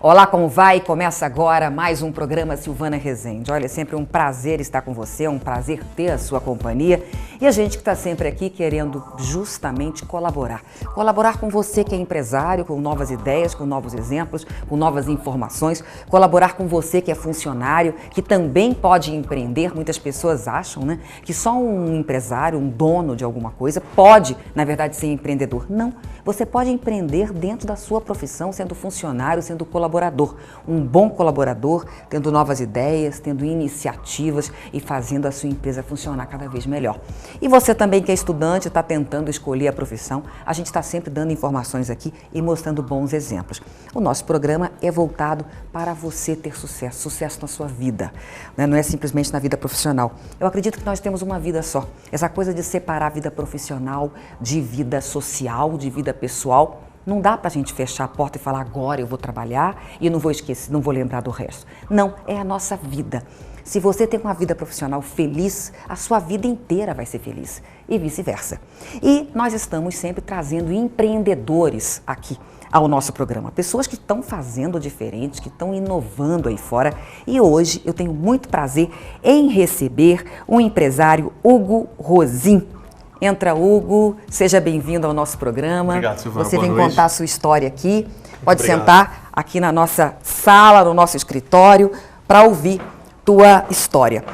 Olá, como vai? Começa agora mais um programa Silvana Rezende. Olha, é sempre um prazer estar com você, é um prazer ter a sua companhia e a gente que está sempre aqui querendo justamente colaborar. Colaborar com você que é empresário, com novas ideias, com novos exemplos, com novas informações. Colaborar com você que é funcionário, que também pode empreender. Muitas pessoas acham, né, que só um empresário, um dono de alguma coisa pode, na verdade, ser empreendedor. Não, você pode empreender dentro da sua profissão, sendo funcionário, sendo colaborador. Um bom colaborador, tendo novas ideias, tendo iniciativas e fazendo a sua empresa funcionar cada vez melhor. E você também que é estudante, está tentando escolher a profissão, a gente está sempre dando informações aqui e mostrando bons exemplos. O nosso programa é voltado para você ter sucesso, sucesso na sua vida, né? Não é simplesmente na vida profissional. Eu acredito que nós temos uma vida só. Essa coisa de separar a vida profissional de vida social, de vida pessoal, não dá pra gente fechar a porta e falar agora eu vou trabalhar e não vou esquecer, não vou lembrar do resto. Não, é a nossa vida. Se você tem uma vida profissional feliz, a sua vida inteira vai ser feliz e vice-versa. E nós estamos sempre trazendo empreendedores aqui ao nosso programa. Pessoas que estão fazendo diferente, que estão inovando aí fora. E hoje eu tenho muito prazer em receber o empresário Hugo Rosim. Entra, Hugo, seja bem-vindo ao nosso programa. Obrigado, Silvana. Você Boa vem noite. contar a sua história aqui. Pode Obrigado. sentar aqui na nossa sala, no nosso escritório, para ouvir tua história.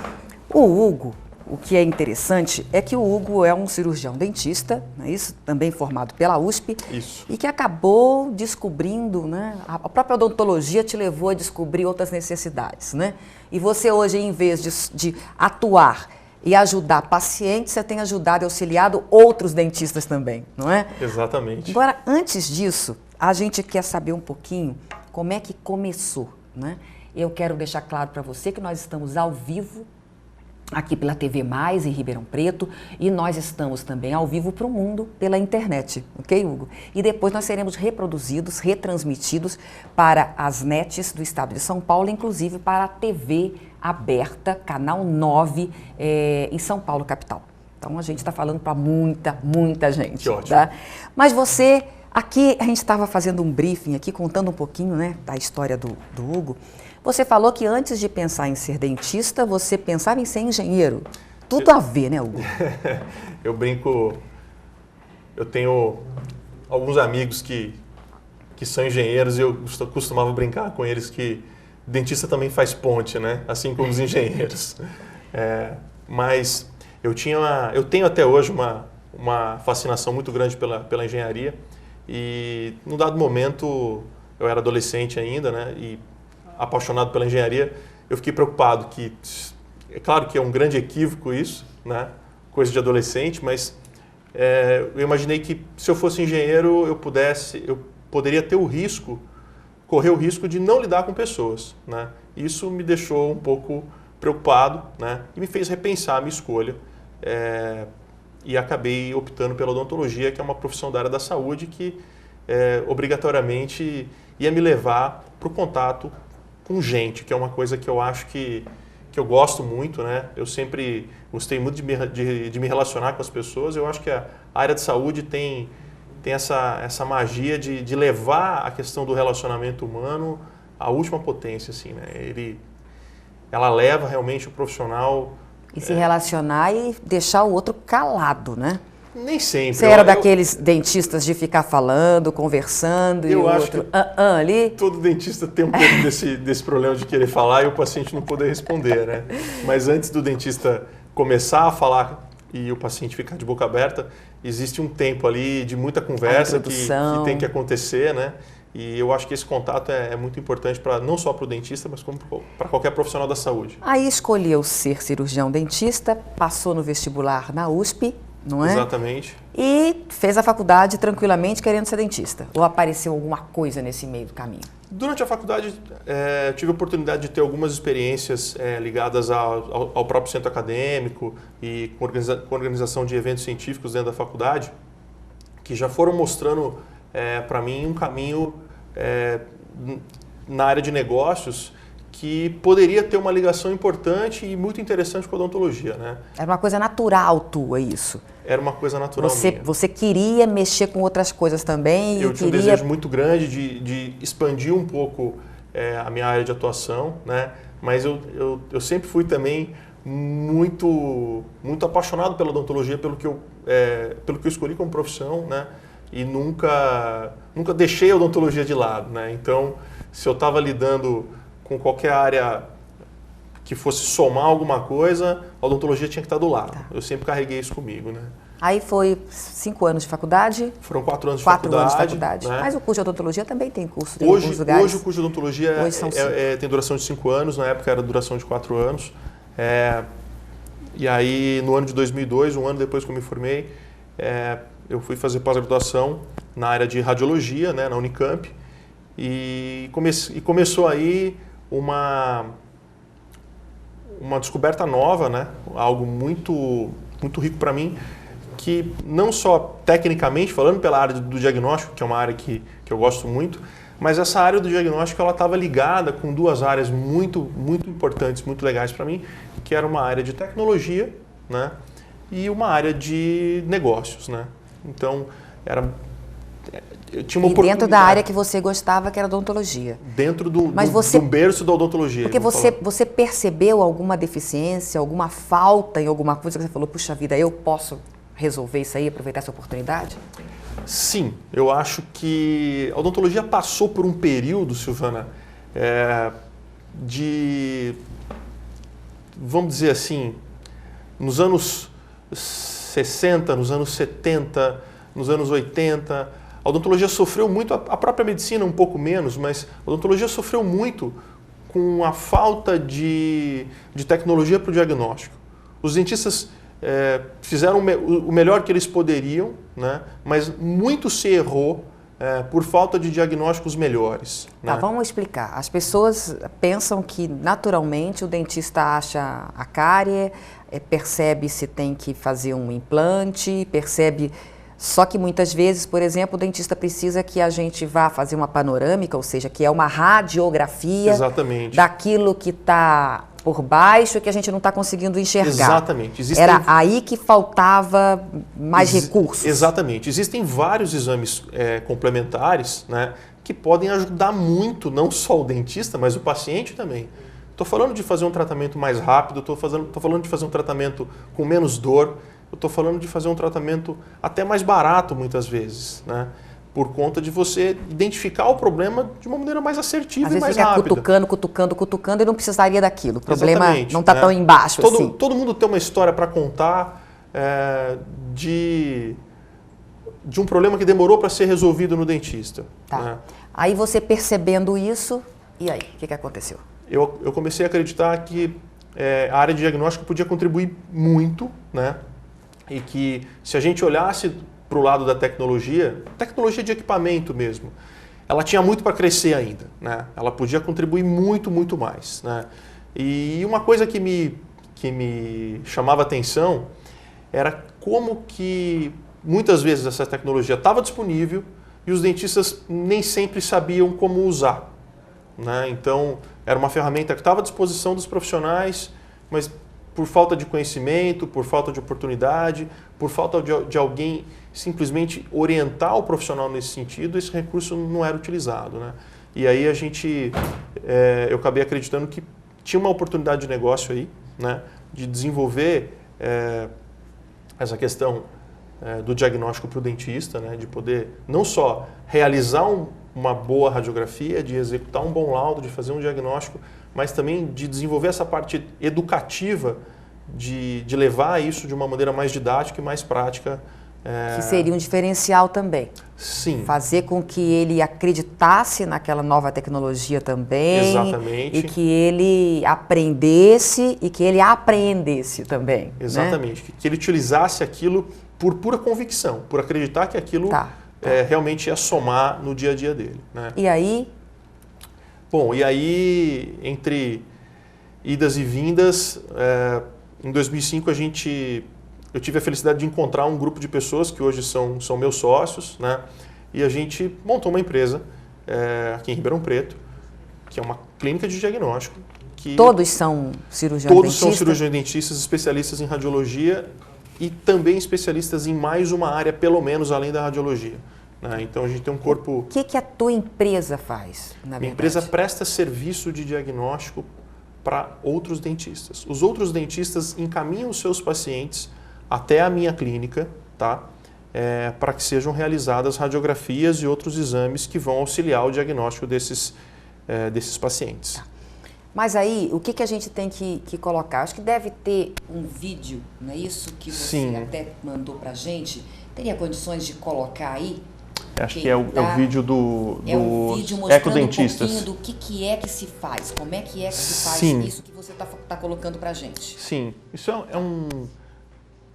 O Hugo, o que é interessante é que o Hugo é um cirurgião dentista, não é isso? Também formado pela USP. Isso. E que acabou descobrindo, né? A própria odontologia te levou a descobrir outras necessidades, né? E você hoje, em vez de atuar e ajudar pacientes, você tem ajudado e auxiliado outros dentistas também, não é? Exatamente. Agora, antes disso, a gente quer saber um pouquinho como é que começou, né? Eu quero deixar claro para você que nós estamos ao vivo aqui pela TV Mais, em Ribeirão Preto, e nós estamos também ao vivo para o mundo pela internet, ok, Hugo? E depois nós seremos reproduzidos, retransmitidos para as nets do estado de São Paulo, inclusive para a TV aberta, canal 9, em São Paulo, capital. Então a gente está falando para muita gente. Que ótimo. Tá? Mas você, aqui a gente estava fazendo um briefing aqui, contando um pouquinho, né, da história do Hugo. Você falou que antes de pensar em ser dentista, você pensava em ser engenheiro. Tudo a ver, né, Hugo? Eu brinco, eu tenho alguns amigos que são engenheiros e eu costumava brincar com eles que dentista também faz ponte, né? Assim como os engenheiros. Mas eu tenho até hoje uma fascinação muito grande pela engenharia e num dado momento, eu era adolescente ainda, né? E apaixonado pela engenharia, eu fiquei preocupado que, é claro que é um grande equívoco isso, né? Coisa de adolescente, mas eu imaginei que se eu fosse engenheiro eu poderia correr o risco de não lidar com pessoas, né? Isso me deixou um pouco preocupado, né? E me fez repensar a minha escolha e acabei optando pela odontologia, que é uma profissão da área da saúde que obrigatoriamente ia me levar para o contato com gente, que é uma coisa que eu acho que eu gosto muito, né? Eu sempre gostei muito de me relacionar com as pessoas. Eu acho que a área de saúde tem essa magia de levar a questão do relacionamento humano à última potência, assim, né? Ela leva realmente o profissional... E se relacionar e deixar o outro calado, né? Nem sempre. Você era daqueles dentistas de ficar falando, conversando e o outro ali? Todo dentista tem um pouco desse problema de querer falar e o paciente não poder responder, né? Mas antes do dentista começar a falar e o paciente ficar de boca aberta, existe um tempo ali de muita conversa que tem que acontecer, né? E eu acho que esse contato é muito importante não só para o dentista, mas como para qualquer profissional da saúde. Aí escolheu ser cirurgião dentista, passou no vestibular na USP, não é? Exatamente. E fez a faculdade tranquilamente querendo ser dentista. Ou apareceu alguma coisa nesse meio do caminho? Durante a faculdade, tive a oportunidade de ter algumas experiências ligadas ao próprio centro acadêmico e com organização de eventos científicos dentro da faculdade, que já foram mostrando para mim um caminho na área de negócios que poderia ter uma ligação importante e muito interessante com a odontologia, né? Era uma coisa natural tua, isso? Era uma coisa natural minha. Você queria mexer com outras coisas também? Eu tinha um desejo muito grande de expandir um pouco a minha área de atuação, né? Mas eu sempre fui também muito apaixonado pela odontologia, pelo que eu escolhi como profissão, né? E nunca deixei a odontologia de lado, né? Então, se eu estava lidando com qualquer área que fosse somar alguma coisa, a odontologia tinha que estar do lado. Tá. Eu sempre carreguei isso comigo, né? Aí foi 5 anos de faculdade? Foram 4 anos de 4 faculdade. anos de faculdade. Né? Mas o curso de odontologia também tem curso, tem alguns Hoje lugares. o curso de odontologia tem duração de 5 anos, na época era duração de 4 anos. E aí, no ano de 2002, um ano depois que eu me formei, eu fui fazer pós-graduação na área de radiologia, né, na Unicamp. E começou aí uma descoberta nova, né, algo muito rico para mim, que não só tecnicamente, falando pela área do diagnóstico, que é uma área que eu gosto muito, mas essa área do diagnóstico ela estava ligada com 2 áreas muito importantes, muito legais para mim, que era uma área de tecnologia, né, e uma área de negócios, né. Então, eu tinha uma oportunidade. E dentro da área que você gostava, que era odontologia. Dentro do berço da odontologia. Porque você percebeu alguma deficiência, alguma falta em alguma coisa que você falou, puxa vida, eu posso resolver isso aí, aproveitar essa oportunidade? Sim, eu acho que a odontologia passou por um período, Silvana, vamos dizer assim, nos anos 60, nos anos 70, nos anos 80, a odontologia sofreu muito, a própria medicina um pouco menos, mas a odontologia sofreu muito com a falta de tecnologia para o diagnóstico. Os dentistas fizeram o melhor que eles poderiam, né? Mas muito se errou por falta de diagnósticos melhores. Tá, né? Vamos explicar. As pessoas pensam que naturalmente o dentista acha a cárie, percebe se tem que fazer um implante, percebe... Só que muitas vezes, por exemplo, o dentista precisa que a gente vá fazer uma panorâmica, ou seja, que é uma radiografia Exatamente. daquilo que está por baixo que a gente não está conseguindo enxergar. Exatamente. Era aí que faltava mais recursos. Exatamente. Existem vários exames complementares, né, que podem ajudar muito, não só o dentista, mas o paciente também. Estou falando de fazer um tratamento mais rápido, estou falando de fazer um tratamento com menos dor, eu estou falando de fazer um tratamento até mais barato muitas vezes, né? Por conta de você identificar o problema de uma maneira mais assertiva e mais rápida. Às vezes fica cutucando e não precisaria daquilo. O problema Exatamente, não está tão embaixo assim. Todo mundo tem uma história para contar de um problema que demorou para ser resolvido no dentista. Tá. Né? Aí você percebendo isso, e aí? O que aconteceu? Eu comecei a acreditar que a área de diagnóstico podia contribuir muito, né? E que se a gente olhasse para o lado da tecnologia de equipamento mesmo, ela tinha muito para crescer ainda, né? Ela podia contribuir muito mais, né? E uma coisa que me chamava atenção era como que muitas vezes essa tecnologia estava disponível e os dentistas nem sempre sabiam como usar, né? Então, era uma ferramenta que estava à disposição dos profissionais, mas por falta de conhecimento, por falta de oportunidade, por falta de alguém simplesmente orientar o profissional nesse sentido, esse recurso não era utilizado, né? E aí eu acabei acreditando que tinha uma oportunidade de negócio aí, né, de desenvolver essa questão do diagnóstico para o dentista, né, de poder não só realizar uma boa radiografia, de executar um bom laudo, de fazer um diagnóstico, mas também de desenvolver essa parte educativa, de levar isso de uma maneira mais didática e mais prática. Que seria um diferencial também. Sim. Fazer com que ele acreditasse naquela nova tecnologia também. Exatamente. E que ele aprendesse e que ele apreendesse também. Exatamente. Né? Que ele utilizasse aquilo por pura convicção, por acreditar que aquilo realmente ia somar no dia a dia dele. Né? E aí? Bom, e aí, entre idas e vindas, em 2005 eu tive a felicidade de encontrar um grupo de pessoas que hoje são meus sócios, né? E a gente montou uma empresa aqui em Ribeirão Preto, que é uma clínica de diagnóstico. Todos são cirurgiões dentistas? Todos são cirurgiões dentistas, especialistas em radiologia e também especialistas em mais uma área, pelo menos, além da radiologia. né? Então a gente tem um corpo... O que a tua empresa faz, na verdade? Minha empresa presta serviço de diagnóstico para outros dentistas. Os outros dentistas encaminham os seus pacientes até a minha clínica, tá? Para que sejam realizadas radiografias e outros exames que vão auxiliar o diagnóstico desses pacientes. Tá. Mas aí, o que a gente tem que colocar? Acho que deve ter um vídeo, não é isso? Que você Sim. até mandou para a gente. Teria condições de colocar aí? Acho que é o vídeo do vídeo mostrando ecodentistas. um pouquinho do que é que se faz, como é que se faz Sim. isso que você tá colocando para a gente. Sim, isso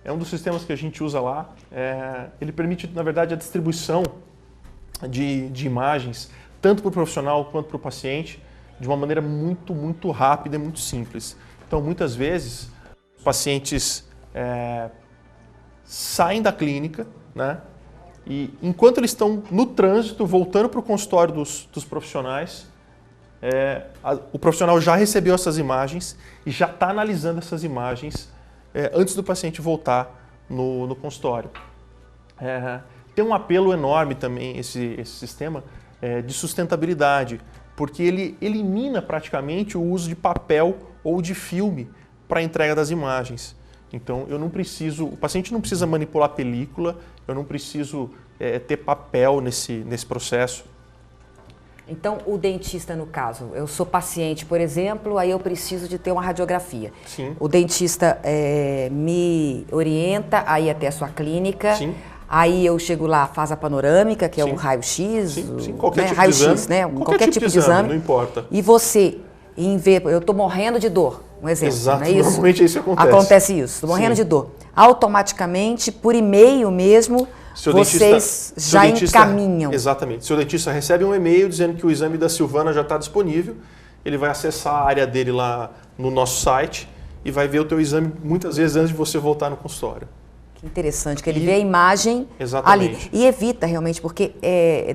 é um dos sistemas que a gente usa lá. Ele permite, na verdade, a distribuição de imagens, tanto para o profissional quanto para o paciente, de uma maneira muito, muito rápida e muito simples. Então, muitas vezes, os pacientes saem da clínica, né? E enquanto eles estão no trânsito, voltando para o consultório dos profissionais, o profissional já recebeu essas imagens e já está analisando essas imagens antes do paciente voltar no consultório. Tem um apelo enorme também esse sistema de sustentabilidade, porque ele elimina praticamente o uso de papel ou de filme para a entrega das imagens. Então, o paciente não precisa manipular película, eu não preciso ter papel nesse processo. Então, o dentista, no caso, eu sou paciente, por exemplo, aí eu preciso de ter uma radiografia. Sim. O dentista me orienta a ir até a sua clínica. Sim. Aí eu chego lá, faz a panorâmica, que é Sim. o raio-x. Sim, qualquer tipo de raio-x, exame. né? Qualquer tipo de exame. Não importa. E você, eu estou morrendo de dor, um exemplo, Exato, não é isso? normalmente é isso que acontece. Acontece isso, estou morrendo de dor. Automaticamente, por e-mail mesmo, vocês já encaminham. Exatamente. Seu dentista recebe um e-mail dizendo que o exame da Silvana já está disponível, ele vai acessar a área dele lá no nosso site e vai ver o teu exame muitas vezes antes de você voltar no consultório. Que interessante, que ele vê a imagem Exatamente. ali. E evita realmente, porque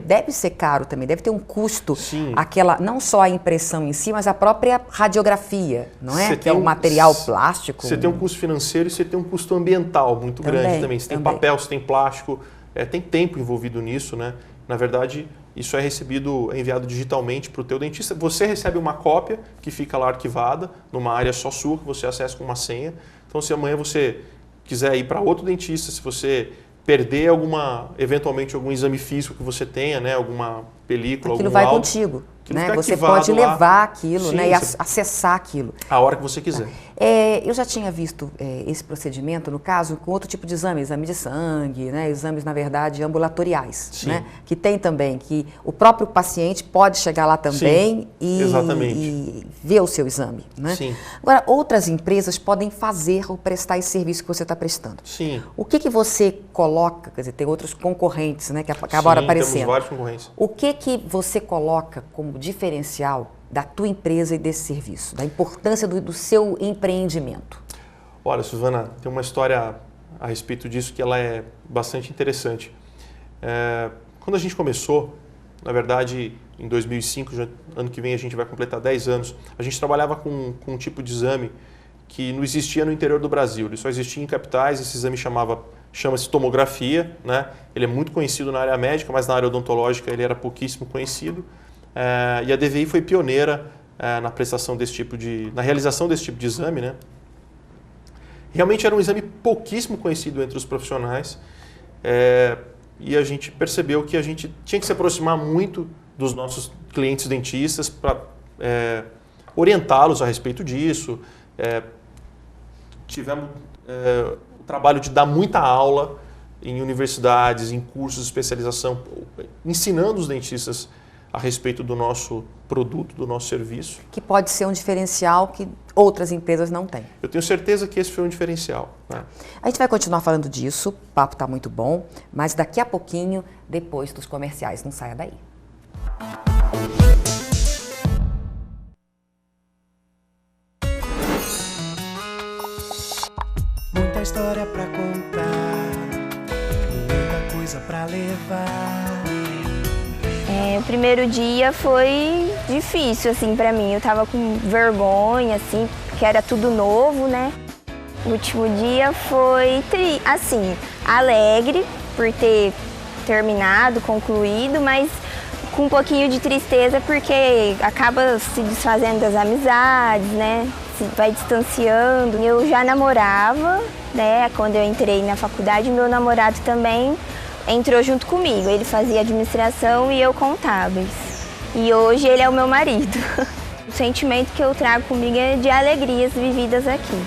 deve ser caro também, deve ter um custo, Sim. não só a impressão em si, mas a própria radiografia, não é? Que é um material plástico. Você tem um custo financeiro e você tem um custo ambiental muito grande também. Você tem papel, você tem plástico, tem tempo envolvido nisso, né? Na verdade, isso é enviado digitalmente para o teu dentista. Você recebe uma cópia que fica lá arquivada, numa área só sua, que você acessa com uma senha. Então, se amanhã você quiser ir para outro dentista, se você perder eventualmente algum exame físico que você tenha, né, alguma película, aquilo algum vai laudo, contigo, né? fica Você arquivado pode lá. levar aquilo, Sim, né, e acessar aquilo. A hora que você quiser. Eu já tinha visto esse procedimento, no caso, com outro tipo de exame de sangue, né, exames, na verdade, ambulatoriais, né, que tem também, que o próprio paciente pode chegar lá também e ver o seu exame. Né? Sim. Agora, outras empresas podem fazer ou prestar esse serviço que você está prestando. Sim. O que você coloca, quer dizer, tem outros concorrentes, né, que acabaram aparecendo. Temos vários concorrentes. O que você coloca como diferencial da tua empresa e desse serviço, da importância do seu empreendimento? Olha, Silvana, tem uma história a respeito disso que ela é bastante interessante. Quando a gente começou, na verdade, em 2005, ano que vem a gente vai completar 10 anos, a gente trabalhava com um tipo de exame que não existia no interior do Brasil, ele só existia em capitais. Esse exame chama-se tomografia, né? Ele é muito conhecido na área médica, mas na área odontológica ele era pouquíssimo conhecido. E a DVI foi pioneira na realização desse tipo de exame, né? Realmente era um exame pouquíssimo conhecido entre os profissionais, e a gente percebeu que a gente tinha que se aproximar muito dos nossos clientes dentistas para orientá-los a respeito disso. Tivemos o trabalho de dar muita aula em universidades, em cursos de especialização, ensinando os dentistas a respeito do nosso produto, do nosso serviço. Que pode ser um diferencial que outras empresas não têm. Eu tenho certeza que esse foi um diferencial. Né? A gente vai continuar falando disso, o papo está muito bom, mas daqui a pouquinho, depois dos comerciais. Não saia daí. Muita história pra contar, muita coisa pra levar. O primeiro dia foi difícil, assim, pra mim. Eu tava com vergonha, assim, porque era tudo novo, né? O último dia foi, assim, alegre por ter terminado, concluído, mas com um pouquinho de tristeza porque acaba se desfazendo das amizades, né? Vai distanciando. Eu já namorava, né? Quando eu entrei na faculdade, meu namorado também entrou junto comigo. Ele fazia administração e eu contábeis. E hoje ele é o meu marido. O sentimento que eu trago comigo é de alegrias vividas aqui.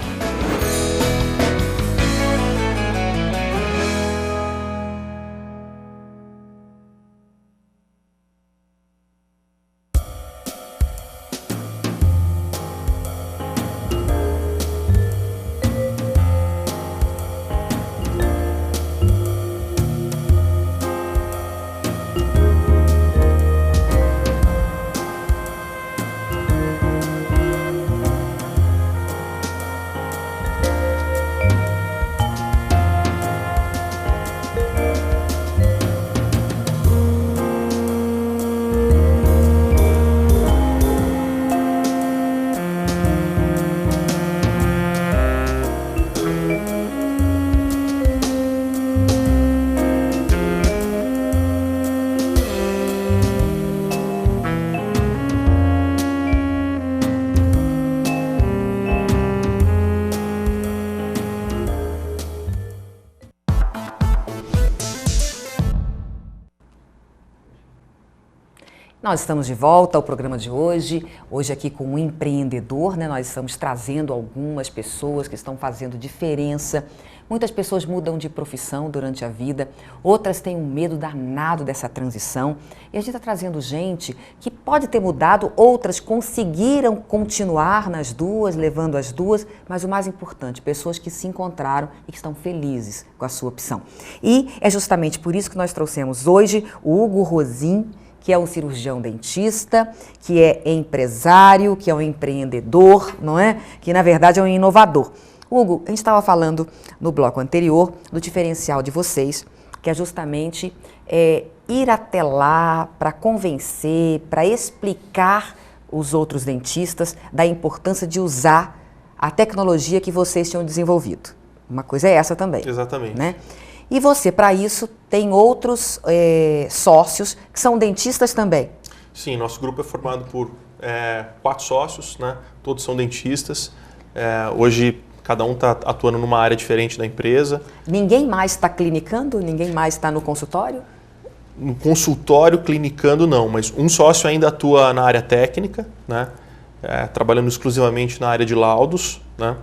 Nós estamos de volta ao programa de hoje aqui com um empreendedor, né? Nós estamos trazendo algumas pessoas que estão fazendo diferença. Muitas pessoas mudam de profissão durante a vida, outras têm um medo danado dessa transição. E a gente está trazendo gente que pode ter mudado, outras conseguiram continuar nas duas, levando as duas, mas o mais importante, pessoas que se encontraram e que estão felizes com a sua opção. E é justamente por isso que nós trouxemos hoje o Hugo Rosin, que é um cirurgião dentista, que é empresário, que é um empreendedor, não é? Que na verdade é um inovador. Hugo, a gente estava falando no bloco anterior do diferencial de vocês, que é justamente ir até lá para convencer, para explicar os outros dentistas da importância de usar a tecnologia que vocês tinham desenvolvido. Uma coisa é essa também. Exatamente. Né? E você, para isso, tem outros sócios que são dentistas também. Sim, nosso grupo é formado por 4 sócios, né? Todos são dentistas. Hoje, cada um está atuando numa área diferente da empresa. Ninguém mais está clinicando? Ninguém mais está no consultório? No consultório, clinicando, não. Mas um sócio ainda atua na área técnica, né? Trabalhando exclusivamente na área de laudos, né?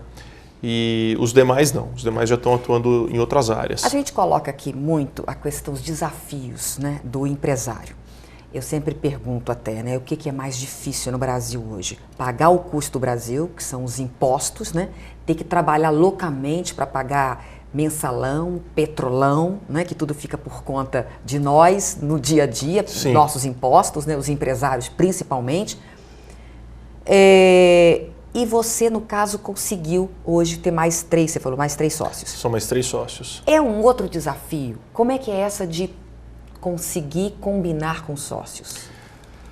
E os demais não, os demais já estão atuando em outras áreas. A gente coloca aqui muito a questão dos desafios, né, do empresário. Eu sempre pergunto até, né, o que é mais difícil no Brasil hoje? Pagar o custo do Brasil, que são os impostos, né? Ter que trabalhar loucamente para pagar mensalão, petrolão, né, que tudo fica por conta de nós no dia a dia, Sim. Nossos impostos, né, os empresários principalmente. E você, no caso, conseguiu hoje ter mais 3, você falou, mais 3 sócios. São mais 3 sócios. É um outro desafio. Como é que é essa de conseguir combinar com sócios?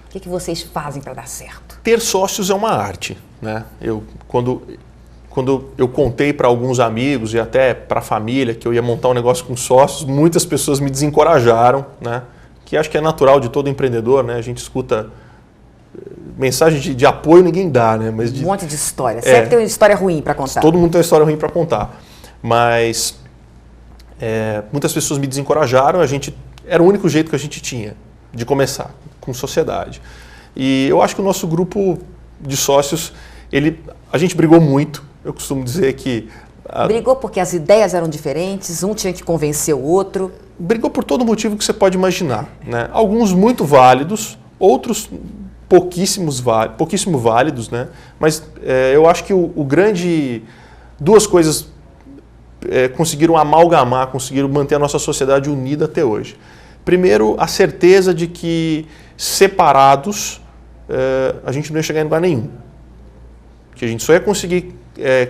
O que vocês fazem para dar certo? Ter sócios é uma arte, né? Quando eu contei para alguns amigos e até para a família que eu ia montar um negócio com sócios, muitas pessoas me desencorajaram, né? Que acho que é natural de todo empreendedor, né? A gente escuta mensagem de apoio, ninguém dá, né? Mas um monte de história. Sempre tem uma história ruim para contar. Todo mundo tem uma história ruim para contar. Mas muitas pessoas me desencorajaram, era o único jeito que a gente tinha de começar, com sociedade. E eu acho que o nosso grupo de sócios, a gente brigou muito. Eu costumo dizer que... Brigou porque as ideias eram diferentes, um tinha que convencer o outro. Brigou por todo motivo que você pode imaginar, né? Alguns muito válidos, outros pouquíssimo válidos, né? Mas eu acho que duas coisas conseguiram amalgamar, conseguiram manter a nossa sociedade unida até hoje. Primeiro, a certeza de que separados a gente não ia chegar em lugar nenhum. Que a gente só ia conseguir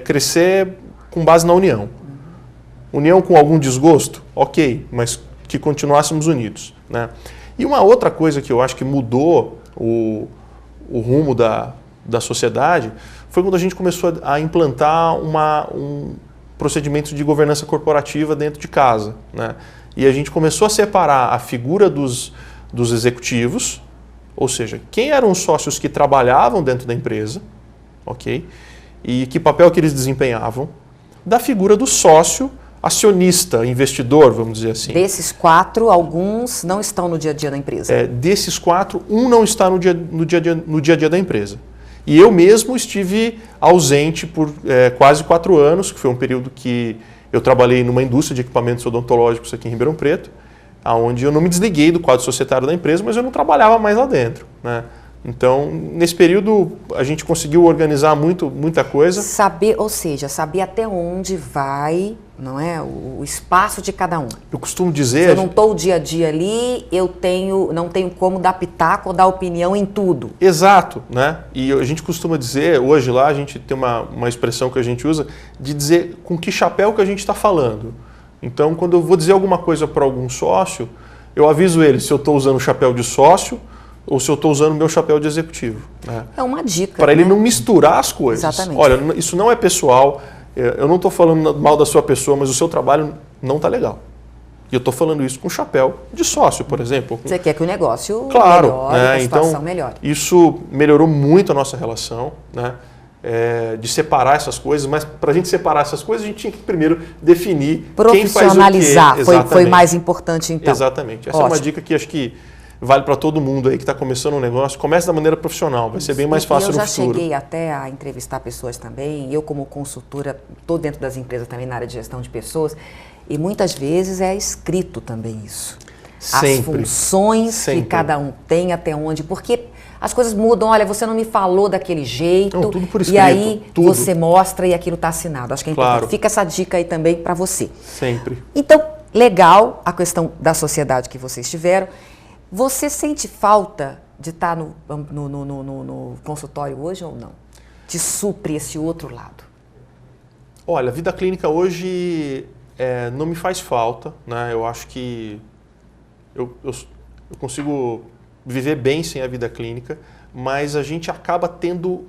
crescer com base na união. União com algum desgosto? Ok, mas que continuássemos unidos, né? E uma outra coisa que eu acho que mudou o rumo da sociedade foi quando a gente começou a implantar um procedimento de governança corporativa dentro de casa, né? E a gente começou a separar a figura dos executivos, ou seja, quem eram os sócios que trabalhavam dentro da empresa, ok? E que papel que eles desempenhavam, da figura do sócio, acionista, investidor, vamos dizer assim. Desses 4, alguns não estão no dia a dia da empresa. Desses 4, um não está no dia a dia da empresa. E eu mesmo estive ausente por quase 4 anos, que foi um período que eu trabalhei numa indústria de equipamentos odontológicos aqui em Ribeirão Preto, onde eu não me desliguei do quadro societário da empresa, mas eu não trabalhava mais lá dentro, né? Então, nesse período, a gente conseguiu organizar muita coisa. Saber até onde vai, não é, o espaço de cada um. Eu costumo dizer... Se eu não estou o dia a dia ali, não tenho como dar pitaco ou dar opinião em tudo. Exato, né? E a gente costuma dizer, hoje lá a gente tem uma expressão que a gente usa, de dizer com que chapéu que a gente está falando. Então, quando eu vou dizer alguma coisa para algum sócio, eu aviso ele se eu estou usando o chapéu de sócio ou se eu estou usando o meu chapéu de executivo. Né? É uma dica. Para ele não misturar as coisas. Exatamente. Olha, isso não é pessoal, eu não estou falando mal da sua pessoa, mas o seu trabalho não está legal. E eu estou falando isso com chapéu de sócio, por exemplo. Você quer que o negócio melhore, que a situação melhore. Isso melhorou muito a nossa relação, né? De separar essas coisas, mas para a gente separar essas coisas, a gente tinha que primeiro definir quem faz o quê. Foi mais importante então. Exatamente. Essa é uma dica que acho que vale para todo mundo aí que está começando um negócio. Comece da maneira profissional, vai ser bem mais fácil no futuro. Eu já cheguei até a entrevistar pessoas também, eu como consultora, estou dentro das empresas também na área de gestão de pessoas, e muitas vezes é escrito também isso. Sempre. As funções que cada um tem, até onde, porque as coisas mudam, olha, você não me falou daquele jeito, não, tudo por escrito, e aí tudo. Você mostra e aquilo está assinado. Acho que é importante. Claro. Fica essa dica aí também para você. Sempre. Então, legal a questão da sociedade que vocês tiveram. Você sente falta de estar no consultório hoje ou não? Te supre esse outro lado? Olha, a vida clínica hoje não me faz falta, né? Eu acho que eu consigo viver bem sem a vida clínica, mas a gente acaba tendo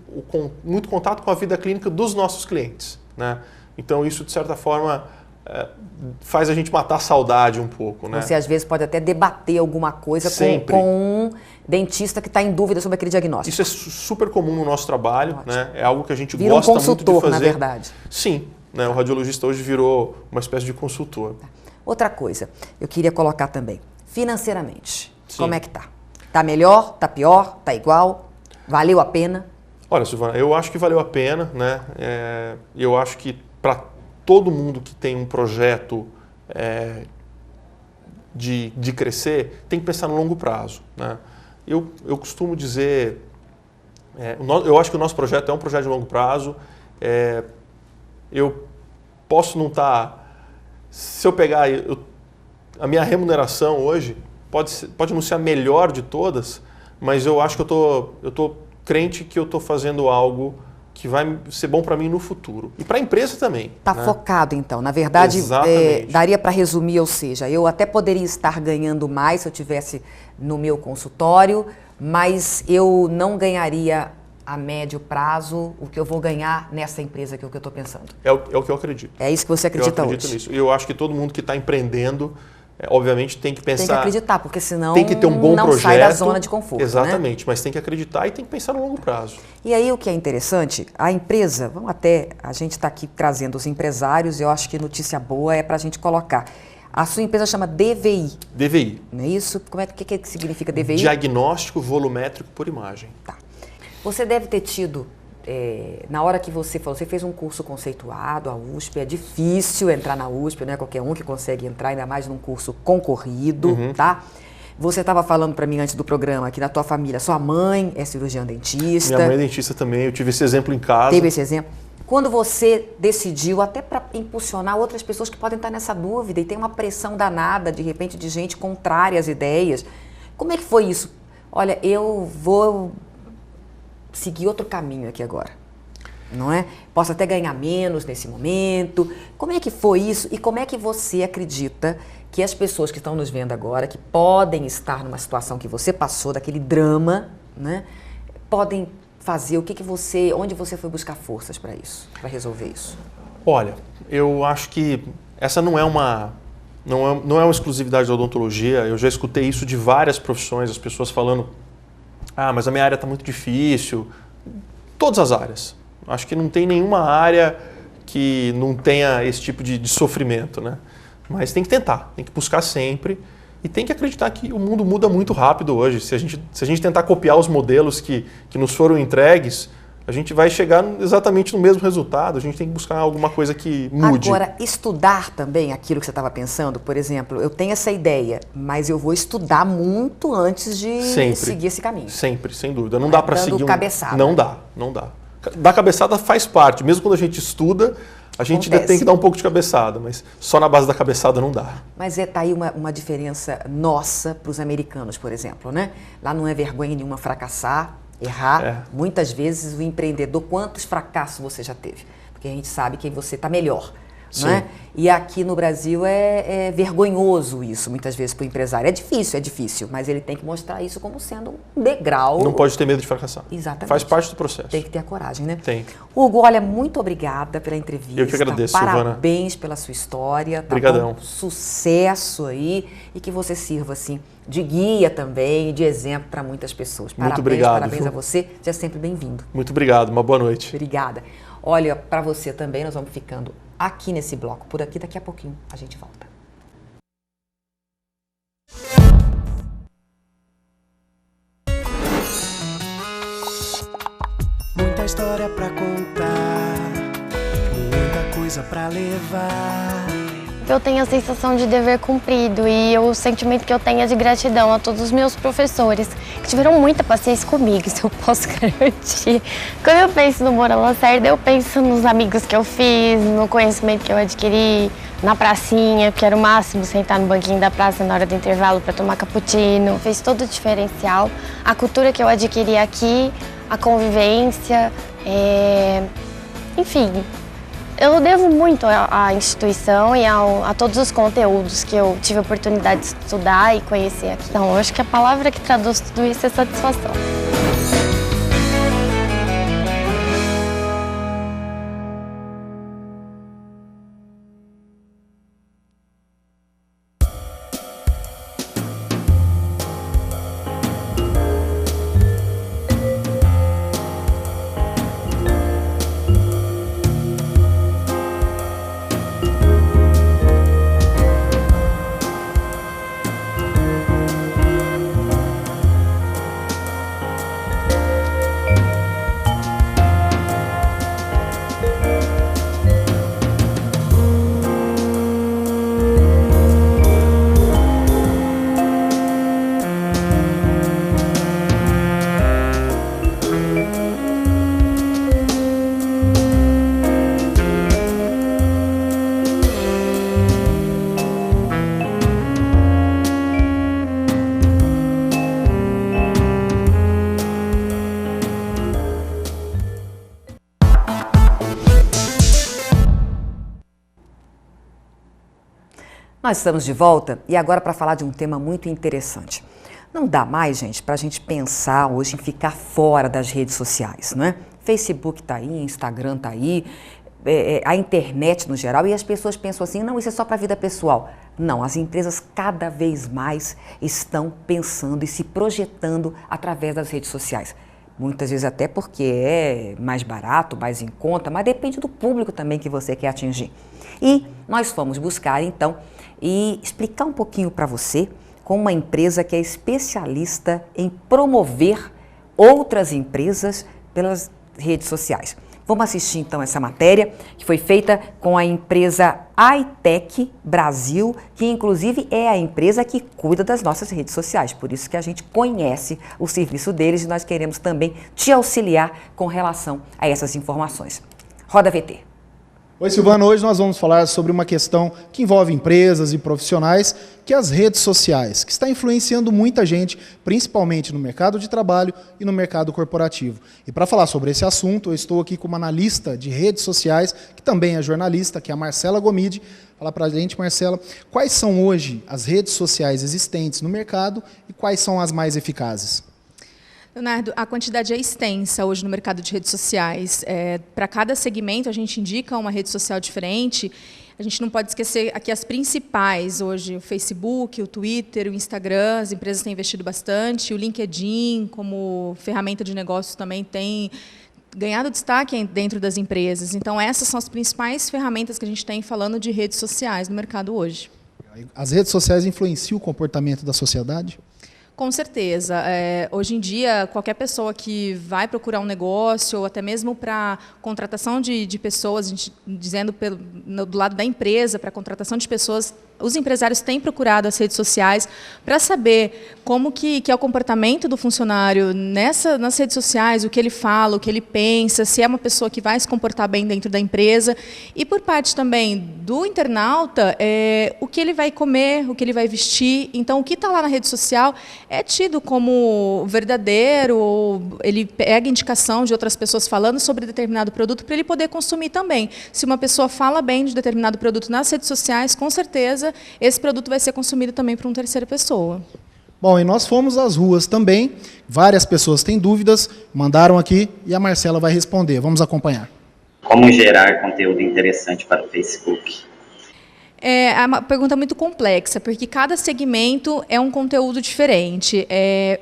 muito contato com a vida clínica dos nossos clientes, né? Então isso, de certa forma, faz a gente matar a saudade um pouco, né? Você às vezes pode até debater alguma coisa com um dentista que está em dúvida sobre aquele diagnóstico. Isso é super comum no nosso trabalho, né? É algo que a gente Vira gosta muito de fazer. um consultor, na verdade. Sim, né? O radiologista hoje virou uma espécie de consultor. Outra coisa, eu queria colocar também, financeiramente, Sim. Como é que tá? Tá melhor? Tá pior? Tá igual? Valeu a pena? Olha, Silvana, eu acho que valeu a pena, né? Eu acho que para todo mundo que tem um projeto de crescer, tem que pensar no longo prazo, né? Eu costumo dizer, eu acho que o nosso projeto é um projeto de longo prazo. Eu posso não estar... Se eu pegar... A minha remuneração hoje pode não ser a melhor de todas, mas eu acho que eu tô crente que eu estou fazendo algo que vai ser bom para mim no futuro. E para a empresa também. Está focado, então. Na verdade, daria para resumir, ou seja, eu até poderia estar ganhando mais se eu tivesse no meu consultório, mas eu não ganharia a médio prazo o que eu vou ganhar nessa empresa, que é o que eu estou pensando. É o que eu acredito. É isso que você acredita hoje? Eu acredito nisso. E eu acho que todo mundo que está empreendendo, obviamente tem que pensar... Tem que acreditar, porque senão tem que ter um bom não projeto, sai da zona de conforto. Exatamente, né? Mas tem que acreditar e tem que pensar no longo prazo. E aí o que é interessante, a empresa, a gente está aqui trazendo os empresários, eu acho que notícia boa é para a gente colocar. A sua empresa chama DVI. DVI. Não é isso? O que significa DVI? Diagnóstico volumétrico por imagem. Tá. Você deve ter tido, na hora que você falou, você fez um curso conceituado, a USP, é difícil entrar na USP, não é qualquer um que consegue entrar, ainda mais num curso concorrido, tá? Você estava falando para mim antes do programa que na tua família, sua mãe é cirurgiã dentista. Minha mãe é dentista também, eu tive esse exemplo em casa. Teve esse exemplo. Quando você decidiu, até para impulsionar outras pessoas que podem estar nessa dúvida e tem uma pressão danada, de repente, de gente contrária às ideias, como é que foi isso? Olha, eu vou seguir outro caminho aqui agora, não é? Posso até ganhar menos nesse momento. Como é que foi isso e como é que você acredita que as pessoas que estão nos vendo agora, que podem estar numa situação que você passou, daquele drama, né, podem fazer? Onde você foi buscar forças para isso, para resolver isso? Olha, eu acho que essa não é uma Não é uma exclusividade da odontologia. Eu já escutei isso de várias profissões, as pessoas falando, mas a minha área está muito difícil. Todas as áreas. Acho que não tem nenhuma área que não tenha esse tipo de sofrimento, né? Mas tem que tentar, tem que buscar sempre e tem que acreditar que o mundo muda muito rápido hoje. Se a gente tentar copiar os modelos que nos foram entregues, a gente vai chegar exatamente no mesmo resultado. A gente tem que buscar alguma coisa que mude. Agora, estudar também aquilo que você estava pensando, por exemplo, eu tenho essa ideia, mas eu vou estudar muito antes de seguir esse caminho. Sempre, sem dúvida. Não dá para seguir cabeçada. Não dá. Dar cabeçada faz parte. Mesmo quando a gente estuda, a gente ainda tem que dar um pouco de cabeçada, mas só na base da cabeçada não dá. Mas tá aí uma diferença nossa para os americanos, por exemplo, né? Lá não é vergonha nenhuma fracassar, errar. Muitas vezes o empreendedor, quantos fracassos você já teve? Porque a gente sabe que você está melhor. Não é? E aqui no Brasil é vergonhoso isso, muitas vezes, para o empresário. É difícil, mas ele tem que mostrar isso como sendo um degrau. Não pode ter medo de fracassar. Exatamente. Faz parte do processo. Tem que ter a coragem, né? Tem. Hugo, olha, muito obrigada pela entrevista. Eu que agradeço, Silvana. Parabéns pela sua história. Obrigadão. Sucesso aí e que você sirva, assim, de guia também, de exemplo para muitas pessoas. Muito obrigado. Parabéns a você. Seja sempre bem-vindo. Muito obrigado. Uma boa noite. Obrigada. Olha, para você também, nós vamos ficando aqui nesse bloco. Por aqui, daqui a pouquinho a gente volta. Muita história pra contar, muita coisa pra levar. Eu tenho a sensação de dever cumprido e o sentimento que eu tenho é de gratidão a todos os meus professores, que tiveram muita paciência comigo, isso eu posso garantir. Quando eu penso no Moura Lacerda, eu penso nos amigos que eu fiz, no conhecimento que eu adquiri, na pracinha, que era o máximo sentar no banquinho da praça na hora do intervalo para tomar cappuccino. Fez todo o diferencial. A cultura que eu adquiri aqui, a convivência, enfim... Eu devo muito à instituição e a todos os conteúdos que eu tive a oportunidade de estudar e conhecer aqui. Então, eu acho que a palavra que traduz tudo isso é satisfação. Nós estamos de volta e agora para falar de um tema muito interessante. Não dá mais, gente, para a gente pensar hoje em ficar fora das redes sociais, não é? Facebook está aí, Instagram está aí, a internet no geral, e as pessoas pensam assim, não, isso é só para a vida pessoal. Não, as empresas cada vez mais estão pensando e se projetando através das redes sociais. Muitas vezes até porque é mais barato, mais em conta, mas depende do público também que você quer atingir. E nós fomos buscar, então, e explicar um pouquinho para você com uma empresa que é especialista em promover outras empresas pelas redes sociais. Vamos assistir então essa matéria que foi feita com a empresa iTech Brasil, que inclusive é a empresa que cuida das nossas redes sociais. Por isso que a gente conhece o serviço deles e nós queremos também te auxiliar com relação a essas informações. Roda VT. Oi, Silvana, hoje nós vamos falar sobre uma questão que envolve empresas e profissionais, que é as redes sociais, que está influenciando muita gente, principalmente no mercado de trabalho e no mercado corporativo. E para falar sobre esse assunto, eu estou aqui com uma analista de redes sociais, que também é jornalista, que é a Marcela Gomide. Fala para a gente, Marcela, quais são hoje as redes sociais existentes no mercado e quais são as mais eficazes? Leonardo, a quantidade é extensa hoje no mercado de redes sociais. Para cada segmento, a gente indica uma rede social diferente. A gente não pode esquecer aqui as principais hoje, o Facebook, o Twitter, o Instagram, as empresas têm investido bastante, o LinkedIn como ferramenta de negócios também tem ganhado destaque dentro das empresas. Então, essas são as principais ferramentas que a gente tem falando de redes sociais no mercado hoje. As redes sociais influenciam o comportamento da sociedade? Com certeza. Hoje em dia, qualquer pessoa que vai procurar um negócio, ou até mesmo para contratação de pessoas, a gente, dizendo do lado da empresa, para contratação de pessoas, os empresários têm procurado as redes sociais para saber como que é o comportamento do funcionário nas redes sociais, o que ele fala, o que ele pensa, se é uma pessoa que vai se comportar bem dentro da empresa. E por parte também do internauta, o que ele vai comer, o que ele vai vestir. Então, o que está lá na rede social é tido como verdadeiro, ele pega indicação de outras pessoas falando sobre determinado produto para ele poder consumir também. Se uma pessoa fala bem de determinado produto nas redes sociais, com certeza esse produto vai ser consumido também por uma terceira pessoa. Bom, e nós fomos às ruas também, várias pessoas têm dúvidas, mandaram aqui e a Marcela vai responder. Vamos acompanhar. Como gerar conteúdo interessante para o Facebook? É uma pergunta muito complexa, porque cada segmento é um conteúdo diferente.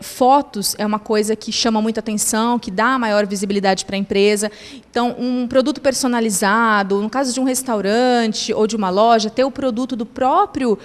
Fotos é uma coisa que chama muita atenção, que dá maior visibilidade para a empresa. Então, um produto personalizado, no caso de um restaurante ou de uma loja, ter o produto do próprio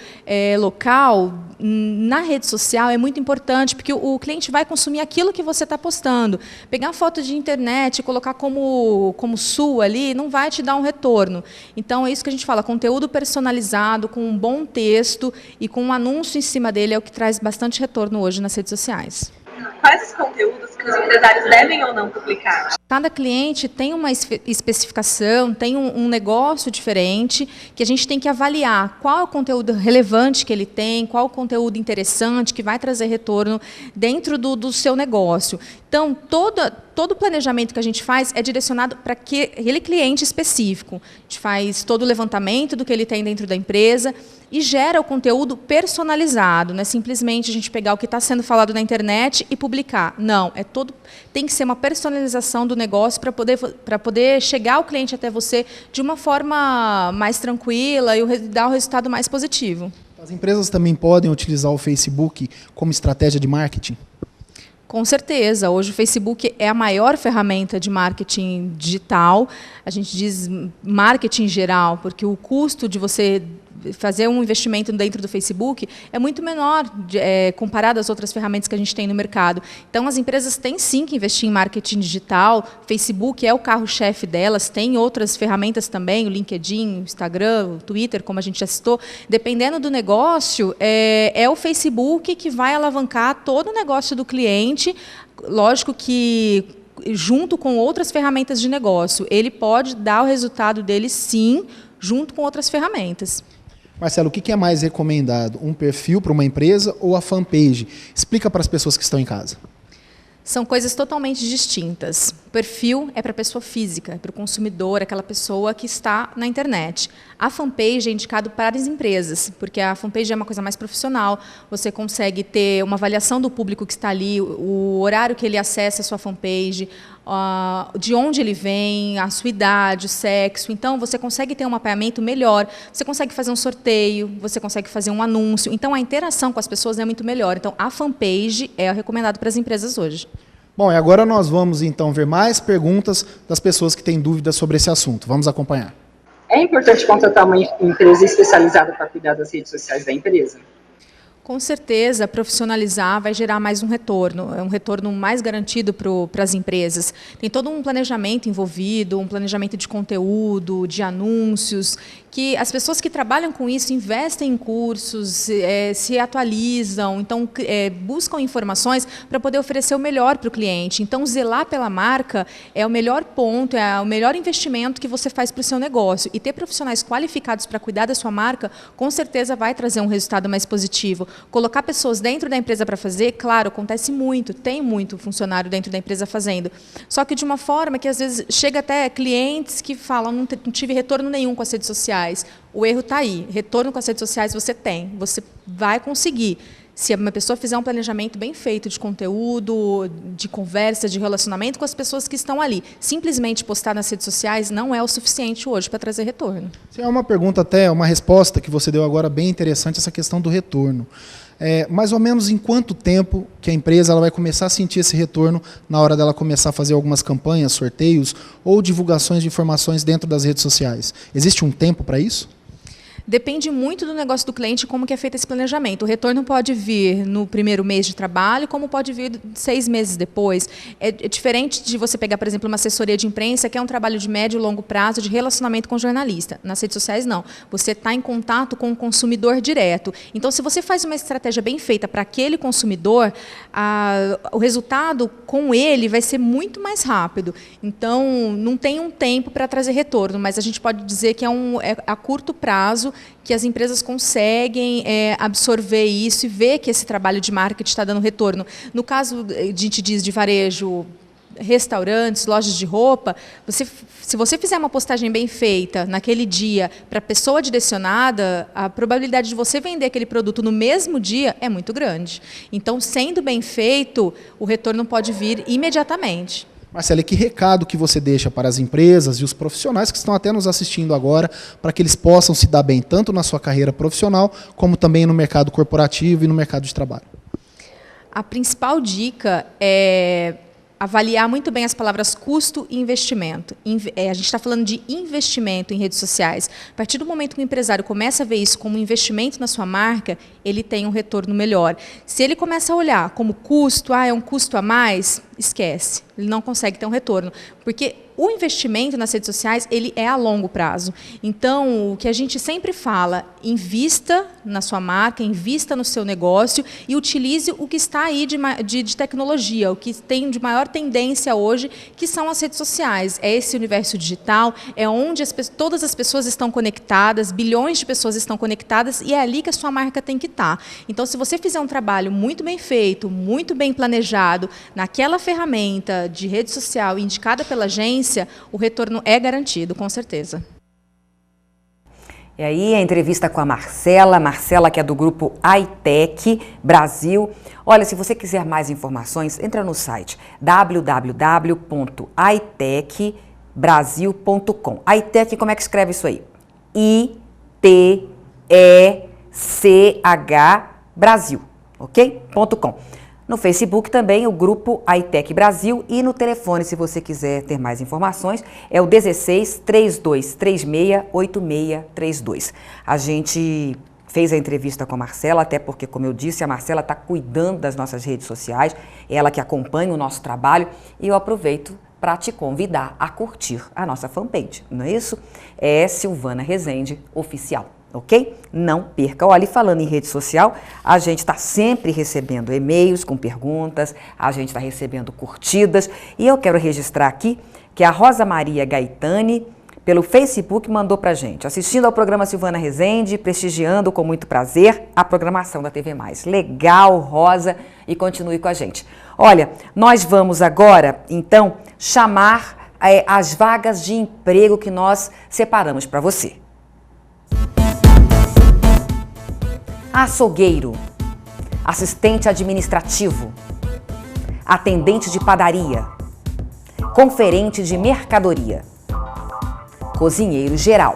local na rede social é muito importante, porque o cliente vai consumir aquilo que você está postando. Pegar foto de internet e colocar como sua ali, não vai te dar um retorno. Então, é isso que a gente fala, conteúdo personalizado, com um bom texto e com um anúncio em cima dele é o que traz bastante retorno hoje nas redes sociais. Quais os conteúdos que os empresários devem ou não publicar? Cada cliente tem uma especificação, tem um negócio diferente, que a gente tem que avaliar qual é o conteúdo relevante que ele tem, qual é o conteúdo interessante, que vai trazer retorno dentro do seu negócio. Então, todo o planejamento que a gente faz é direcionado para aquele cliente específico. A gente faz todo o levantamento do que ele tem dentro da empresa e gera o conteúdo personalizado. Não é simplesmente a gente pegar o que está sendo falado na internet e publicar. Não, tem que ser uma personalização do negócio para poder chegar o cliente até você de uma forma mais tranquila e dar um resultado mais positivo. As empresas também podem utilizar o Facebook como estratégia de marketing? Com certeza. Hoje o Facebook é a maior ferramenta de marketing digital. A gente diz marketing geral, porque o custo de você fazer um investimento dentro do Facebook é muito menor comparado às outras ferramentas que a gente tem no mercado. Então, as empresas têm sim que investir em marketing digital. Facebook é o carro-chefe delas, tem outras ferramentas também, o LinkedIn, o Instagram, o Twitter, como a gente já citou. Dependendo do negócio, é o Facebook que vai alavancar todo o negócio do cliente. Lógico que junto com outras ferramentas de negócio, ele pode dar o resultado dele sim, junto com outras ferramentas. Marcelo, o que é mais recomendado? Um perfil para uma empresa ou a fanpage? Explica para as pessoas que estão em casa. São coisas totalmente distintas. O perfil é para a pessoa física, é para o consumidor, aquela pessoa que está na internet. A fanpage é indicado para as empresas, porque a fanpage é uma coisa mais profissional. Você consegue ter uma avaliação do público que está ali, o horário que ele acessa a sua fanpage, de onde ele vem, a sua idade, o sexo. Então, você consegue ter um mapeamento melhor, você consegue fazer um sorteio, você consegue fazer um anúncio. Então, a interação com as pessoas é muito melhor. Então, a fanpage é recomendado para as empresas hoje. Bom, e agora nós vamos então ver mais perguntas das pessoas que têm dúvidas sobre esse assunto. Vamos acompanhar. É importante contratar uma empresa especializada para cuidar das redes sociais da empresa? Com certeza, profissionalizar vai gerar mais um retorno mais garantido para as empresas. Tem todo um planejamento envolvido, um planejamento de conteúdo, de anúncios, que as pessoas que trabalham com isso investem em cursos, se atualizam, então buscam informações para poder oferecer o melhor para o cliente. Então, zelar pela marca é o melhor ponto, é o melhor investimento que você faz para o seu negócio. E ter profissionais qualificados para cuidar da sua marca, com certeza vai trazer um resultado mais positivo. Colocar pessoas dentro da empresa para fazer, claro, acontece muito, tem muito funcionário dentro da empresa fazendo. Só que de uma forma que às vezes chega até clientes que falam, não tive retorno nenhum com as redes sociais. O erro está aí. Retorno com as redes sociais você tem, você vai conseguir. Se uma pessoa fizer um planejamento bem feito de conteúdo, de conversa, de relacionamento com as pessoas que estão ali, simplesmente postar nas redes sociais não é o suficiente hoje para trazer retorno. É uma pergunta até, uma resposta que você deu agora bem interessante, essa questão do retorno. Mais ou menos em quanto tempo que a empresa ela vai começar a sentir esse retorno na hora dela começar a fazer algumas campanhas, sorteios ou divulgações de informações dentro das redes sociais? Existe um tempo para isso? Depende muito do negócio do cliente, como que é feito esse planejamento. O retorno pode vir no primeiro mês de trabalho, como pode vir 6 meses depois. É diferente de você pegar, por exemplo, uma assessoria de imprensa, que é um trabalho de médio e longo prazo de relacionamento com o jornalista. Nas redes sociais, não. Você está em contato com o consumidor direto. Então, se você faz uma estratégia bem feita para aquele consumidor, o resultado com ele vai ser muito mais rápido. Então, não tem um tempo para trazer retorno, mas a gente pode dizer que é a curto prazo que as empresas conseguem absorver isso e ver que esse trabalho de marketing está dando retorno. No caso, a gente diz de varejo, restaurantes, lojas de roupa, se você fizer uma postagem bem feita naquele dia para a pessoa direcionada, a probabilidade de você vender aquele produto no mesmo dia é muito grande. Então, sendo bem feito, o retorno pode vir imediatamente. Marcela, que recado que você deixa para as empresas e os profissionais que estão até nos assistindo agora, para que eles possam se dar bem tanto na sua carreira profissional, como também no mercado corporativo e no mercado de trabalho? A principal dica é avaliar muito bem as palavras custo e investimento. A gente está falando de investimento em redes sociais. A partir do momento que o empresário começa a ver isso como investimento na sua marca, ele tem um retorno melhor. Se ele começa a olhar como custo, é um custo a mais, esquece. Ele não consegue ter um retorno. Porque o investimento nas redes sociais, ele é a longo prazo. Então, o que a gente sempre fala, invista na sua marca, invista no seu negócio e utilize o que está aí de tecnologia, o que tem de maior tendência hoje, que são as redes sociais. É esse universo digital, é onde todas as pessoas estão conectadas, bilhões de pessoas estão conectadas e é ali que a sua marca tem que estar. Então, se você fizer um trabalho muito bem feito, muito bem planejado, naquela ferramenta de rede social indicada pela agência, o retorno é garantido, com certeza. E aí, a entrevista com a Marcela, que é do grupo iTech Brasil. Olha, se você quiser mais informações, entra no site www.itechbrasil.com. iTech, como é que escreve isso aí? I-T-E-C-H Brasil, ok? .com. No Facebook também, o grupo iTech Brasil, e no telefone, se você quiser ter mais informações, é o 16 3236 8632. A gente fez a entrevista com a Marcela, até porque, como eu disse, a Marcela está cuidando das nossas redes sociais, ela que acompanha o nosso trabalho, e eu aproveito para te convidar a curtir a nossa fanpage, não é isso? É Silvana Rezende Oficial. Ok? Não perca. Olha, e falando em rede social, a gente está sempre recebendo e-mails com perguntas, a gente está recebendo curtidas, e eu quero registrar aqui que a Rosa Maria Gaetani, pelo Facebook, mandou para a gente, assistindo ao programa Silvana Rezende, prestigiando com muito prazer a programação da TV+. Legal, Rosa, e continue com a gente. Olha, nós vamos agora, então, chamar as vagas de emprego que nós separamos para você. Açougueiro, assistente administrativo, atendente de padaria, conferente de mercadoria, cozinheiro geral,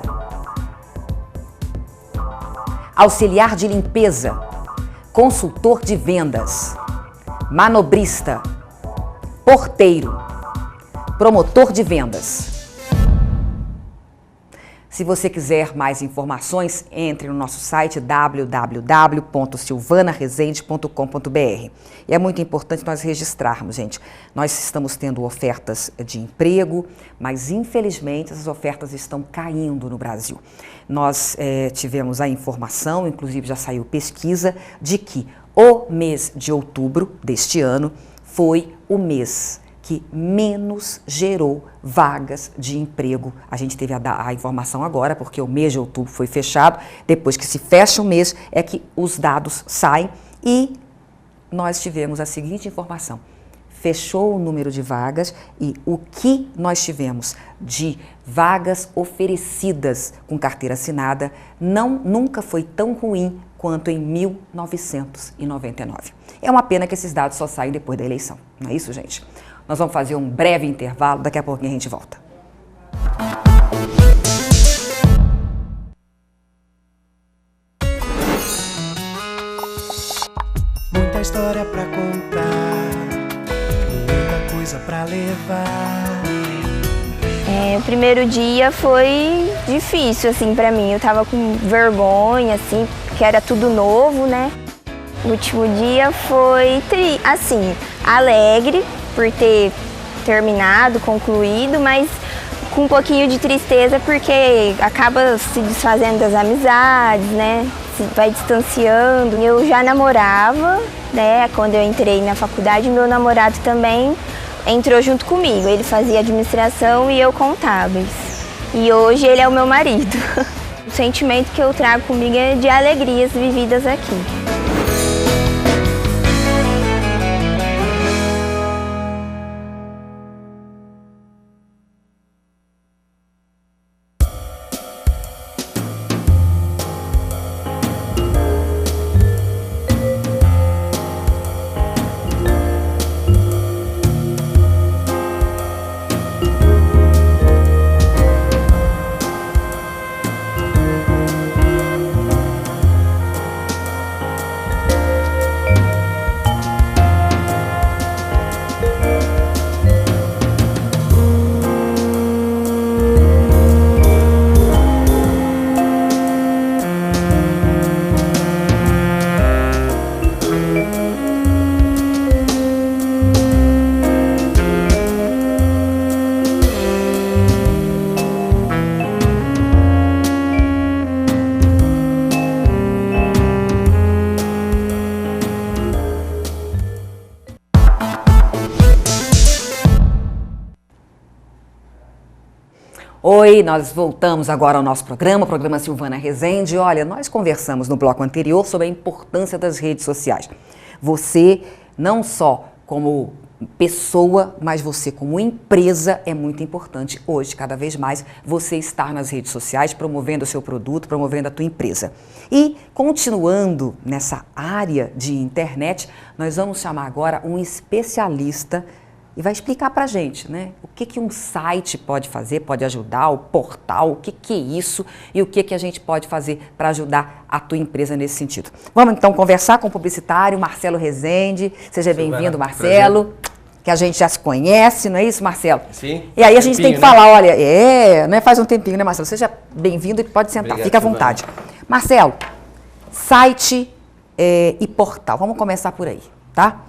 auxiliar de limpeza, consultor de vendas, manobrista, porteiro, promotor de vendas. Se você quiser mais informações, entre no nosso site www.silvanarezende.com.br. E é muito importante nós registrarmos, gente. Nós estamos tendo ofertas de emprego, mas infelizmente essas ofertas estão caindo no Brasil. Nós tivemos a informação, inclusive já saiu pesquisa, de que o mês de outubro deste ano foi o mês que menos gerou vagas de emprego. A gente teve a informação agora, porque o mês de outubro foi fechado. Depois que se fecha o mês, é que os dados saem. E nós tivemos a seguinte informação. fechou o número de vagas e o que nós tivemos de vagas oferecidas com carteira assinada nunca foi tão ruim quanto em 1999. É uma pena que esses dados só saem depois da eleição, não é isso, gente? Nós vamos fazer um breve intervalo, daqui a pouquinho a gente volta. Muita história pra contar, muita coisa pra levar. O primeiro dia foi difícil, assim, pra mim. Eu tava com vergonha, assim, porque era tudo novo, né? O último dia foi, assim, alegre por ter terminado, concluído, mas com um pouquinho de tristeza porque acaba se desfazendo das amizades, né? Vai distanciando. Eu já namorava, né? Quando eu entrei na faculdade, meu namorado também entrou junto comigo. Ele fazia administração e eu contábeis. E hoje ele é o meu marido. O sentimento que eu trago comigo é de alegrias vividas aqui. Oi, nós voltamos agora ao nosso programa, o programa Silvana Rezende. Olha, nós conversamos no bloco anterior sobre a importância das redes sociais. Você, não só como pessoa, mas você como empresa é muito importante hoje, cada vez mais, você estar nas redes sociais, promovendo o seu produto, promovendo a tua empresa. E, continuando nessa área de internet, nós vamos chamar agora um especialista e vai explicar pra gente, né, o que um site pode fazer, pode ajudar, o portal, o que é isso e o que a gente pode fazer para ajudar a tua empresa nesse sentido. Vamos então conversar com o publicitário Marcelo Rezende. Seja bem-vindo, Marcelo, que a gente já se conhece, não é isso, Marcelo? Sim. E aí a gente tem que falar, olha, né, faz um tempinho, né, Marcelo? Seja bem-vindo e pode sentar, Obrigado, fica à vontade. Marcelo, site e portal, vamos começar por aí, tá?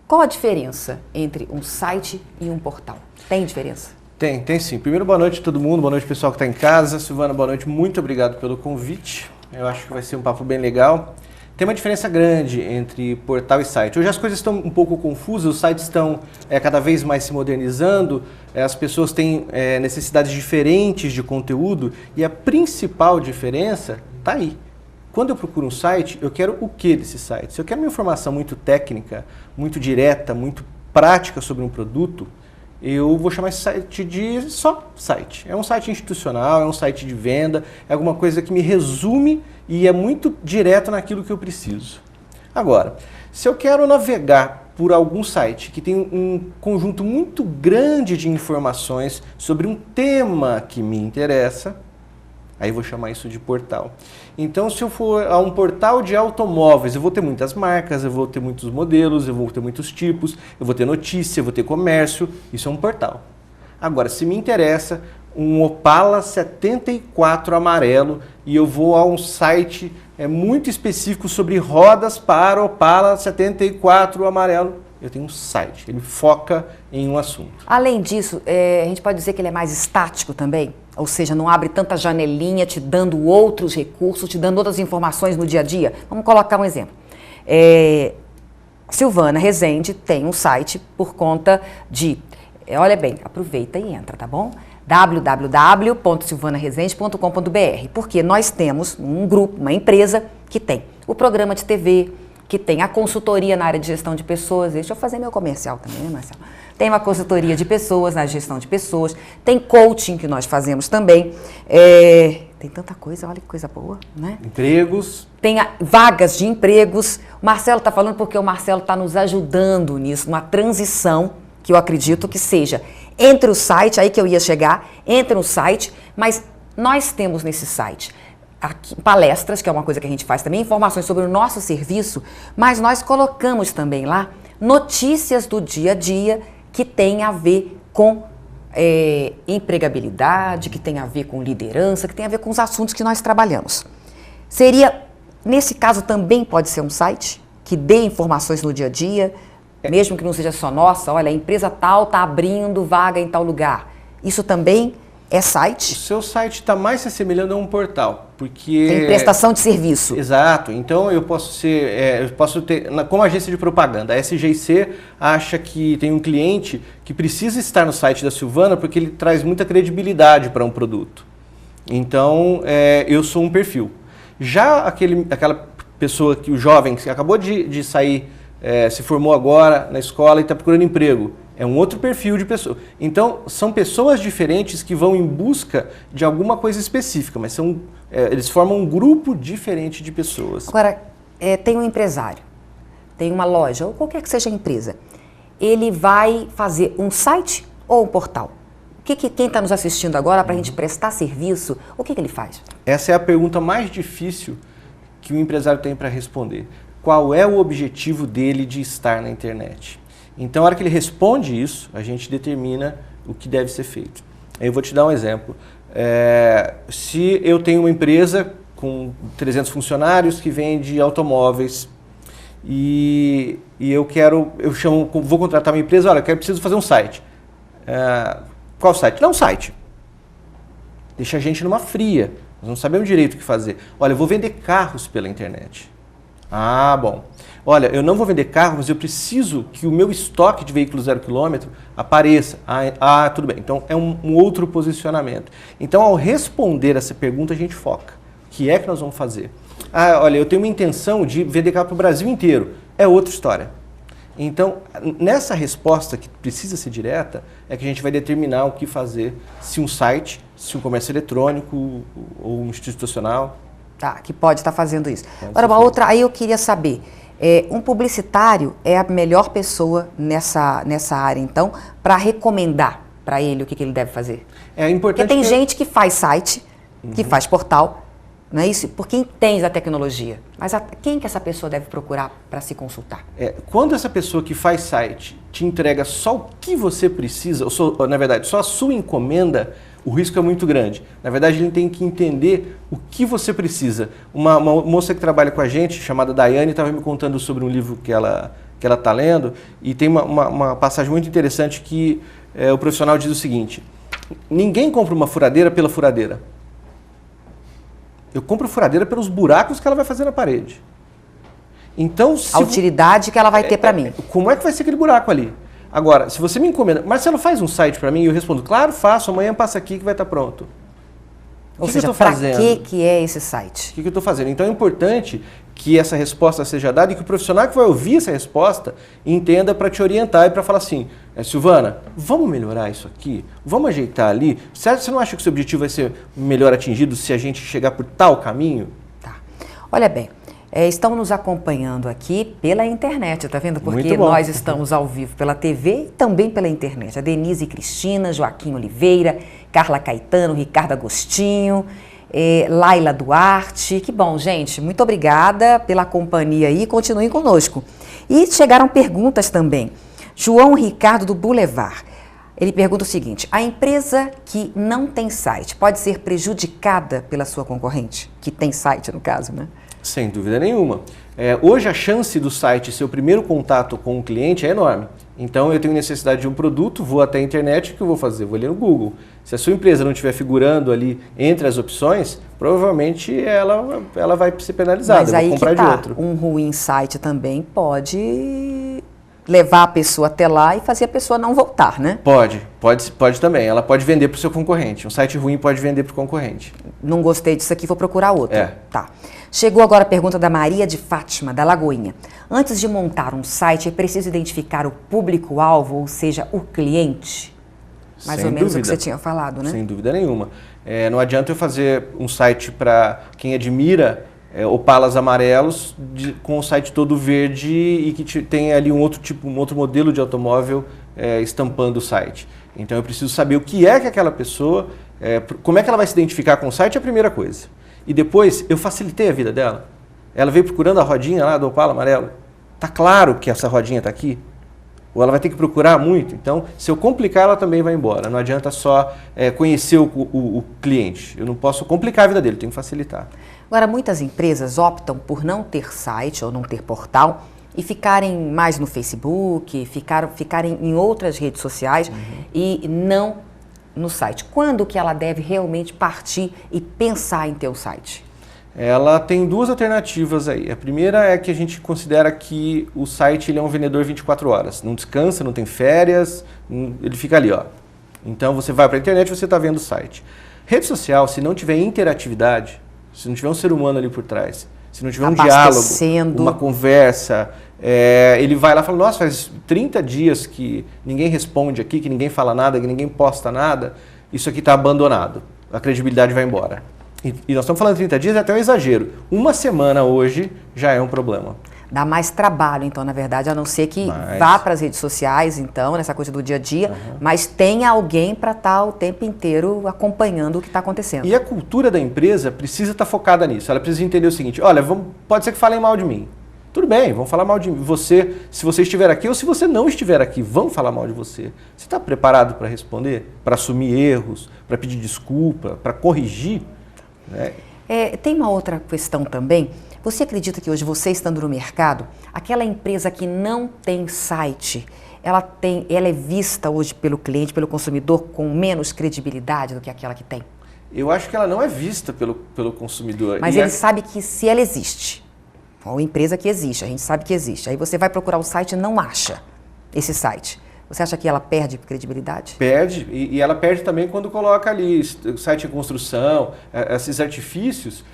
Qual a diferença entre um site e um portal? Tem diferença? Tem sim. Primeiro, boa noite a todo mundo, boa noite pessoal que está em casa. Silvana, boa noite, muito obrigado pelo convite. Eu acho que vai ser um papo bem legal. Tem uma diferença grande entre portal e site. Hoje as coisas estão um pouco confusas, os sites estão cada vez mais se modernizando, as pessoas têm necessidades diferentes de conteúdo e a principal diferença está aí. Quando eu procuro um site, eu quero o que desse site? Se eu quero uma informação muito técnica, muito direta, muito prática sobre um produto, eu vou chamar esse site de só site. É um site institucional, é um site de venda, é alguma coisa que me resume e é muito direto naquilo que eu preciso. Agora, se eu quero navegar por algum site que tem um conjunto muito grande de informações sobre um tema que me interessa, aí eu vou chamar isso de portal. Então, se eu for a um portal de automóveis, eu vou ter muitas marcas, eu vou ter muitos modelos, eu vou ter muitos tipos, eu vou ter notícia, eu vou ter comércio, isso é um portal. Agora, se me interessa um Opala 74 amarelo e eu vou a um site muito específico sobre rodas para Opala 74 amarelo, eu tenho um site, ele foca em um assunto. Além disso, a gente pode dizer que ele é mais estático também? Ou seja, não abre tanta janelinha te dando outros recursos, te dando outras informações no dia a dia? Vamos colocar um exemplo. Silvana Rezende tem um site por conta de... olha bem, aproveita e entra, tá bom? www.silvanarezende.com.br, porque nós temos um grupo, uma empresa que tem o programa de TV, que tem a consultoria na área de gestão de pessoas. Deixa eu fazer meu comercial também, né, Marcelo? Tem uma consultoria de pessoas, na gestão de pessoas. Tem coaching que nós fazemos também. Tem tanta coisa, olha que coisa boa, né? Empregos. Tem vagas de empregos. O Marcelo está falando porque o Marcelo está nos ajudando nisso, uma transição que eu acredito que seja entre o site, aí que eu ia chegar, entre o site, mas nós temos nesse site aqui, palestras, que é uma coisa que a gente faz também, informações sobre o nosso serviço, mas nós colocamos também lá notícias do dia a dia que tem a ver com empregabilidade, que tem a ver com liderança, que tem a ver com os assuntos que nós trabalhamos. Nesse caso também pode ser um site que dê informações no dia a dia, mesmo que não seja só nossa, olha, a empresa tal está abrindo vaga em tal lugar. Isso também é site? O seu site está mais se assemelhando a um portal, porque... Tem prestação de serviço. Exato. Então eu posso ter, como agência de propaganda, a SGC acha que tem um cliente que precisa estar no site da Silvana porque ele traz muita credibilidade para um produto. Então eu sou um perfil. Já aquela pessoa, o jovem que acabou de sair, se formou agora na escola e está procurando emprego, é um outro perfil de pessoa. Então, são pessoas diferentes que vão em busca de alguma coisa específica, mas eles formam um grupo diferente de pessoas. Agora, tem um empresário, tem uma loja, ou qualquer que seja a empresa. Ele vai fazer um site ou um portal? Quem está nos assistindo agora, para a gente prestar serviço, o que ele faz? Essa é a pergunta mais difícil que o empresário tem para responder. Qual é o objetivo dele de estar na internet? Então, na hora que ele responde isso, a gente determina o que deve ser feito. Eu vou te dar um exemplo. Se eu tenho uma empresa com 300 funcionários que vende automóveis e vou contratar uma empresa, olha, preciso fazer um site. Qual site? Não, site. Deixa a gente numa fria. Nós não sabemos direito o que fazer. Olha, eu vou vender carros pela internet. Ah, bom. Olha, eu não vou vender carro, mas eu preciso que o meu estoque de veículos 0 km apareça. Tudo bem. Então, é um outro posicionamento. Então, ao responder essa pergunta, a gente foca. O que é que nós vamos fazer? Olha, eu tenho uma intenção de vender carro para o Brasil inteiro. É outra história. Então, nessa resposta que precisa ser direta, é que a gente vai determinar o que fazer, se um site, se um comércio eletrônico ou um institucional. Tá, que pode estar fazendo isso. Agora, uma outra, aí eu queria saber, um publicitário é a melhor pessoa nessa área, então, para recomendar para ele o que ele deve fazer? É importante. Porque tem gente que faz site, que faz portal, não é isso? Porque entende a tecnologia. Mas quem que essa pessoa deve procurar para se consultar? Quando essa pessoa que faz site te entrega só o que você precisa, ou, na verdade, só a sua encomenda, o risco é muito grande. Na verdade, ele tem que entender o que você precisa. Uma moça que trabalha com a gente, chamada Daiane, estava me contando sobre um livro que ela está lendo, e tem uma passagem muito interessante que o profissional diz o seguinte: ninguém compra uma furadeira pela furadeira. Eu compro furadeira pelos buracos que ela vai fazer na parede. Então, a utilidade que ela vai ter para mim. Como é que vai ser aquele buraco ali? Agora, se você me encomenda, Marcelo, faz um site para mim, e eu respondo, claro, faço, amanhã passa aqui que vai estar pronto. Ou seja, para que é esse site? O que eu estou fazendo? Então é importante que essa resposta seja dada e que o profissional que vai ouvir essa resposta entenda para te orientar e para falar assim, Silvana, vamos melhorar isso aqui? Vamos ajeitar ali? Você não acha que o seu objetivo vai ser melhor atingido se a gente chegar por tal caminho? Tá. Olha bem, estão nos acompanhando aqui pela internet, tá vendo? Porque nós estamos ao vivo pela TV e também pela internet. A Denise Cristina, Joaquim Oliveira, Carla Caetano, Ricardo Agostinho, Laila Duarte. Que bom, gente. Muito obrigada pela companhia aí. Continuem conosco. E chegaram perguntas também. João Ricardo do Boulevard. Ele pergunta o seguinte: a empresa que não tem site pode ser prejudicada pela sua concorrente? Que tem site, no caso, né? Sem dúvida nenhuma. Hoje a chance do site ser o primeiro contato com o cliente é enorme. Então eu tenho necessidade de um produto, vou até a internet, o que eu vou fazer? Vou ler no Google. Se a sua empresa não estiver figurando ali entre as opções, provavelmente ela vai ser penalizada. Mas aí vou comprar que tá. de outro. Um ruim site também pode levar a pessoa até lá e fazer a pessoa não voltar, né? Pode também. Ela pode vender para o seu concorrente. Um site ruim pode vender para o concorrente. Não gostei disso aqui, vou procurar outro. É. Tá. Chegou agora a pergunta da Maria de Fátima, da Lagoinha. Antes de montar um site, é preciso identificar o público-alvo, ou seja, o cliente? Mais ou menos o que você tinha falado, né? Sem dúvida nenhuma. Não adianta eu fazer um site para quem admira opalas amarelos com o site todo verde e que tem ali um outro modelo de automóvel estampando o site. Então eu preciso saber o que é que aquela pessoa, como é que ela vai se identificar com o site, é a primeira coisa. E depois eu facilitei a vida dela. Ela veio procurando a rodinha lá do Opala amarelo. Tá claro que essa rodinha está aqui? Ou ela vai ter que procurar muito? Então, se eu complicar, ela também vai embora. Não adianta só conhecer o cliente. Eu não posso complicar a vida dele, tenho que facilitar. Agora, muitas empresas optam por não ter site ou não ter portal e ficarem mais no Facebook, ficarem em outras redes sociais e não no site. Quando que ela deve realmente partir e pensar em ter um site? Ela tem duas alternativas aí. A primeira é que a gente considera que o site ele é um vendedor 24 horas. Não descansa, não tem férias, ele fica ali, ó. Então você vai para a internet e você está vendo o site. Rede social, se não tiver interatividade, se não tiver um ser humano ali por trás, se não tiver um diálogo, uma conversa, ele vai lá e fala, nossa, faz 30 dias que ninguém responde aqui, que ninguém fala nada, que ninguém posta nada, isso aqui está abandonado, a credibilidade vai embora. E nós estamos falando de 30 dias, é até um exagero. Uma semana hoje já é um problema. Dá mais trabalho, então, na verdade, a não ser que vá para as redes sociais, então, nessa coisa do dia a dia, mas tenha alguém para estar o tempo inteiro acompanhando o que está acontecendo. E a cultura da empresa precisa estar focada nisso. Ela precisa entender o seguinte, olha, pode ser que falem mal de mim. Tudo bem, vão falar mal de você, se você estiver aqui ou se você não estiver aqui, vão falar mal de você. Você está preparado para responder, para assumir erros, para pedir desculpa, para corrigir? Tem uma outra questão também. Você acredita que hoje, você estando no mercado, aquela empresa que não tem site, ela é vista hoje pelo cliente, pelo consumidor, com menos credibilidade do que aquela que tem? Eu acho que ela não é vista pelo consumidor. Mas ele sabe que se ela existe, ou empresa que existe, a gente sabe que existe, aí você vai procurar o site e não acha esse site. Você acha que ela perde credibilidade? Perde, e ela perde também quando coloca ali site em construção, esses artifícios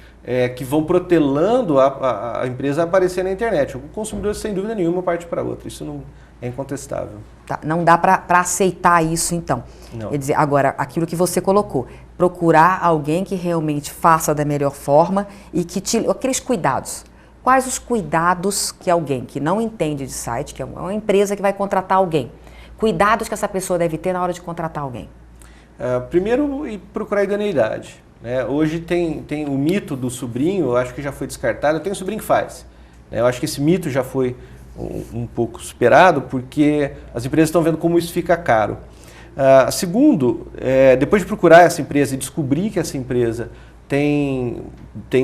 que vão protelando a empresa a aparecer na internet. O consumidor, sem dúvida nenhuma, parte para outra. Isso não é incontestável. Tá, não dá para aceitar isso, então. Não. Quer dizer, agora, aquilo que você colocou, procurar alguém que realmente faça da melhor forma e que aqueles cuidados. Quais os cuidados que alguém que não entende de site, que é uma empresa que vai contratar alguém, cuidados que essa pessoa deve ter na hora de contratar alguém? Primeiro, procurar idoneidade. Hoje tem o mito do sobrinho, eu acho que já foi descartado. Eu tenho um sobrinho que faz. Eu acho que esse mito já foi um pouco superado, porque as empresas estão vendo como isso fica caro. Segundo, depois de procurar essa empresa e descobrir que essa empresa tem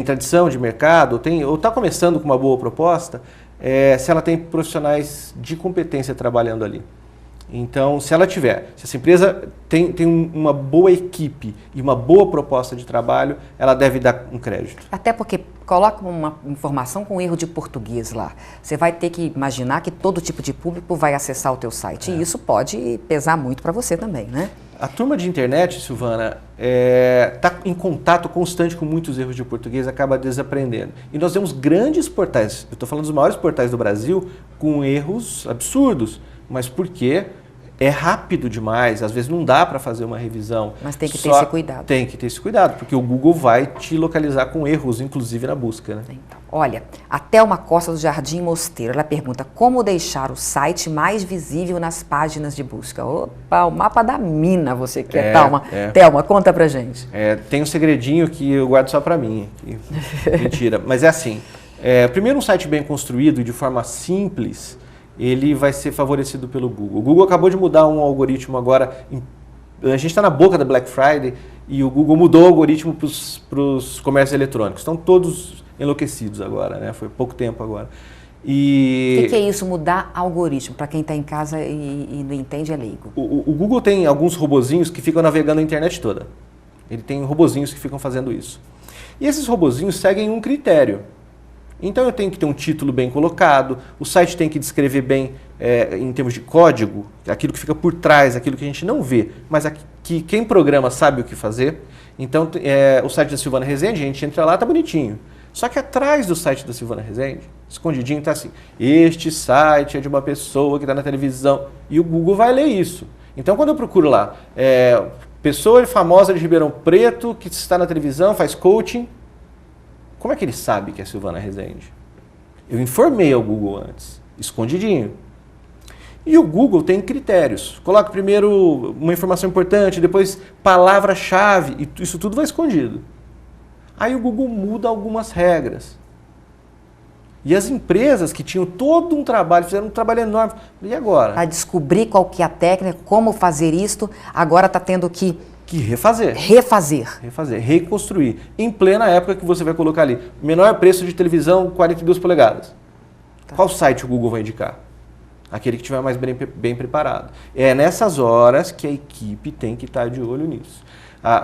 tradição de mercado, ou está começando com uma boa proposta, se ela tem profissionais de competência trabalhando ali. Então, se essa empresa tem uma boa equipe e uma boa proposta de trabalho, ela deve dar um crédito. Até porque coloca uma informação com erro de português lá. Você vai ter que imaginar que todo tipo de público vai acessar o teu site. E isso pode pesar muito para você também, né? A turma de internet, Silvana, está em contato constante com muitos erros de português, acaba desaprendendo. E nós temos grandes portais, eu estou falando dos maiores portais do Brasil, com erros absurdos. Mas porque é rápido demais, às vezes não dá para fazer uma revisão. Mas tem que ter esse cuidado. Tem que ter esse cuidado, porque o Google vai te localizar com erros, inclusive na busca. Né? Então, olha, a Thelma Costa do Jardim Mosteiro, ela pergunta como deixar o site mais visível nas páginas de busca. Opa, o mapa da mina você quer, Thelma. Thelma, conta pra gente. Tem um segredinho que eu guardo só para mim. Mentira, mas é assim. Primeiro, um site bem construído e de forma simples, ele vai ser favorecido pelo Google. O Google acabou de mudar um algoritmo agora, a gente está na boca da Black Friday e o Google mudou o algoritmo para os comércios eletrônicos. Estão todos enlouquecidos agora, né? Foi pouco tempo agora. O que é isso, mudar algoritmo? Para quem está em casa e não entende, é leigo. O Google tem alguns robozinhos que ficam navegando a internet toda. Ele tem robozinhos que ficam fazendo isso. E esses robozinhos seguem um critério. Então eu tenho que ter um título bem colocado, o site tem que descrever bem em termos de código, aquilo que fica por trás, aquilo que a gente não vê, mas que quem programa sabe o que fazer. Então o site da Silvana Rezende, a gente entra lá, tá bonitinho. Só que atrás do site da Silvana Rezende, escondidinho, tá assim, este site é de uma pessoa que está na televisão, e o Google vai ler isso. Então quando eu procuro lá, pessoa famosa de Ribeirão Preto, que está na televisão, faz coaching, como é que ele sabe que é Silvana Rezende? Eu informei ao Google antes, escondidinho. E o Google tem critérios. Coloca primeiro uma informação importante, depois palavra-chave, e isso tudo vai escondido. Aí o Google muda algumas regras. E as empresas que tinham todo um trabalho, fizeram um trabalho enorme. E agora? Para descobrir qual que é a técnica, como fazer isto, agora está tendo que refazer. Refazer, reconstruir. Em plena época que você vai colocar ali, menor preço de televisão, 42 polegadas. Tá. Qual site o Google vai indicar? Aquele que estiver mais bem preparado. É nessas horas que a equipe tem que estar de olho nisso.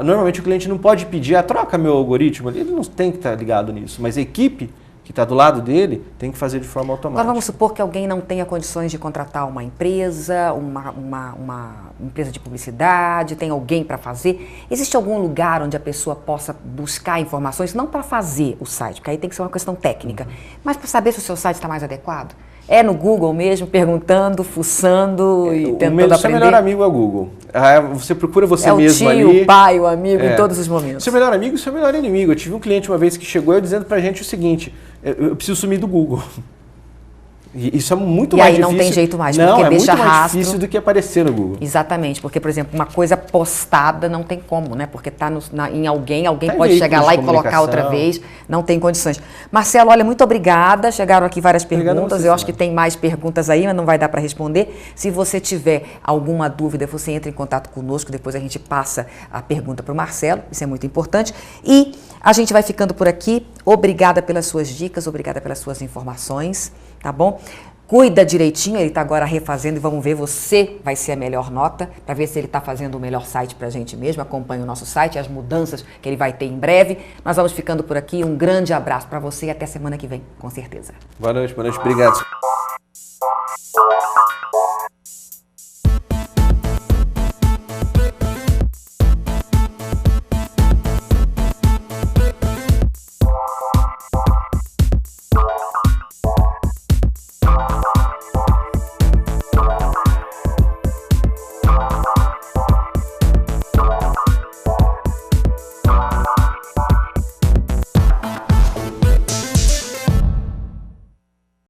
Normalmente o cliente não pode pedir, troca meu algoritmo, ele não tem que estar ligado nisso, mas a equipe que está do lado dele tem que fazer de forma automática. Agora vamos supor que alguém não tenha condições de contratar uma empresa, uma empresa de publicidade, tem alguém para fazer. Existe algum lugar onde a pessoa possa buscar informações, não para fazer o site, porque aí tem que ser uma questão técnica, mas para saber se o seu site está mais adequado? É no Google mesmo, perguntando, fuçando e tentando aprender? O seu melhor amigo é o Google. Você procura você mesmo ali. É o tio, o pai, o amigo, em todos os momentos. Seu melhor amigo e seu melhor inimigo. Eu tive um cliente uma vez que chegou dizendo pra gente o seguinte, eu preciso sumir do Google. E isso é muito mais difícil. E aí não tem jeito mais, não, porque é deixa muito mais rastro. difícil do que aparecer no Google. Exatamente, porque, por exemplo, uma coisa postada não tem como, né? Porque está em alguém tá pode chegar lá e colocar outra vez, não tem condições. Marcelo, olha, muito obrigada, chegaram aqui várias perguntas, eu acho que tem mais perguntas aí, mas não vai dar para responder. Se você tiver alguma dúvida, você entra em contato conosco, depois a gente passa a pergunta para o Marcelo, isso é muito importante. E a gente vai ficando por aqui, obrigada pelas suas dicas, obrigada pelas suas informações, tá bom? Cuida direitinho, ele está agora refazendo e vamos ver, você vai ser a melhor nota, para ver se ele está fazendo o melhor site para a gente mesmo. Acompanhe o nosso site, as mudanças que ele vai ter em breve. Nós vamos ficando por aqui, um grande abraço para você e até semana que vem, com certeza. Boa noite, obrigado.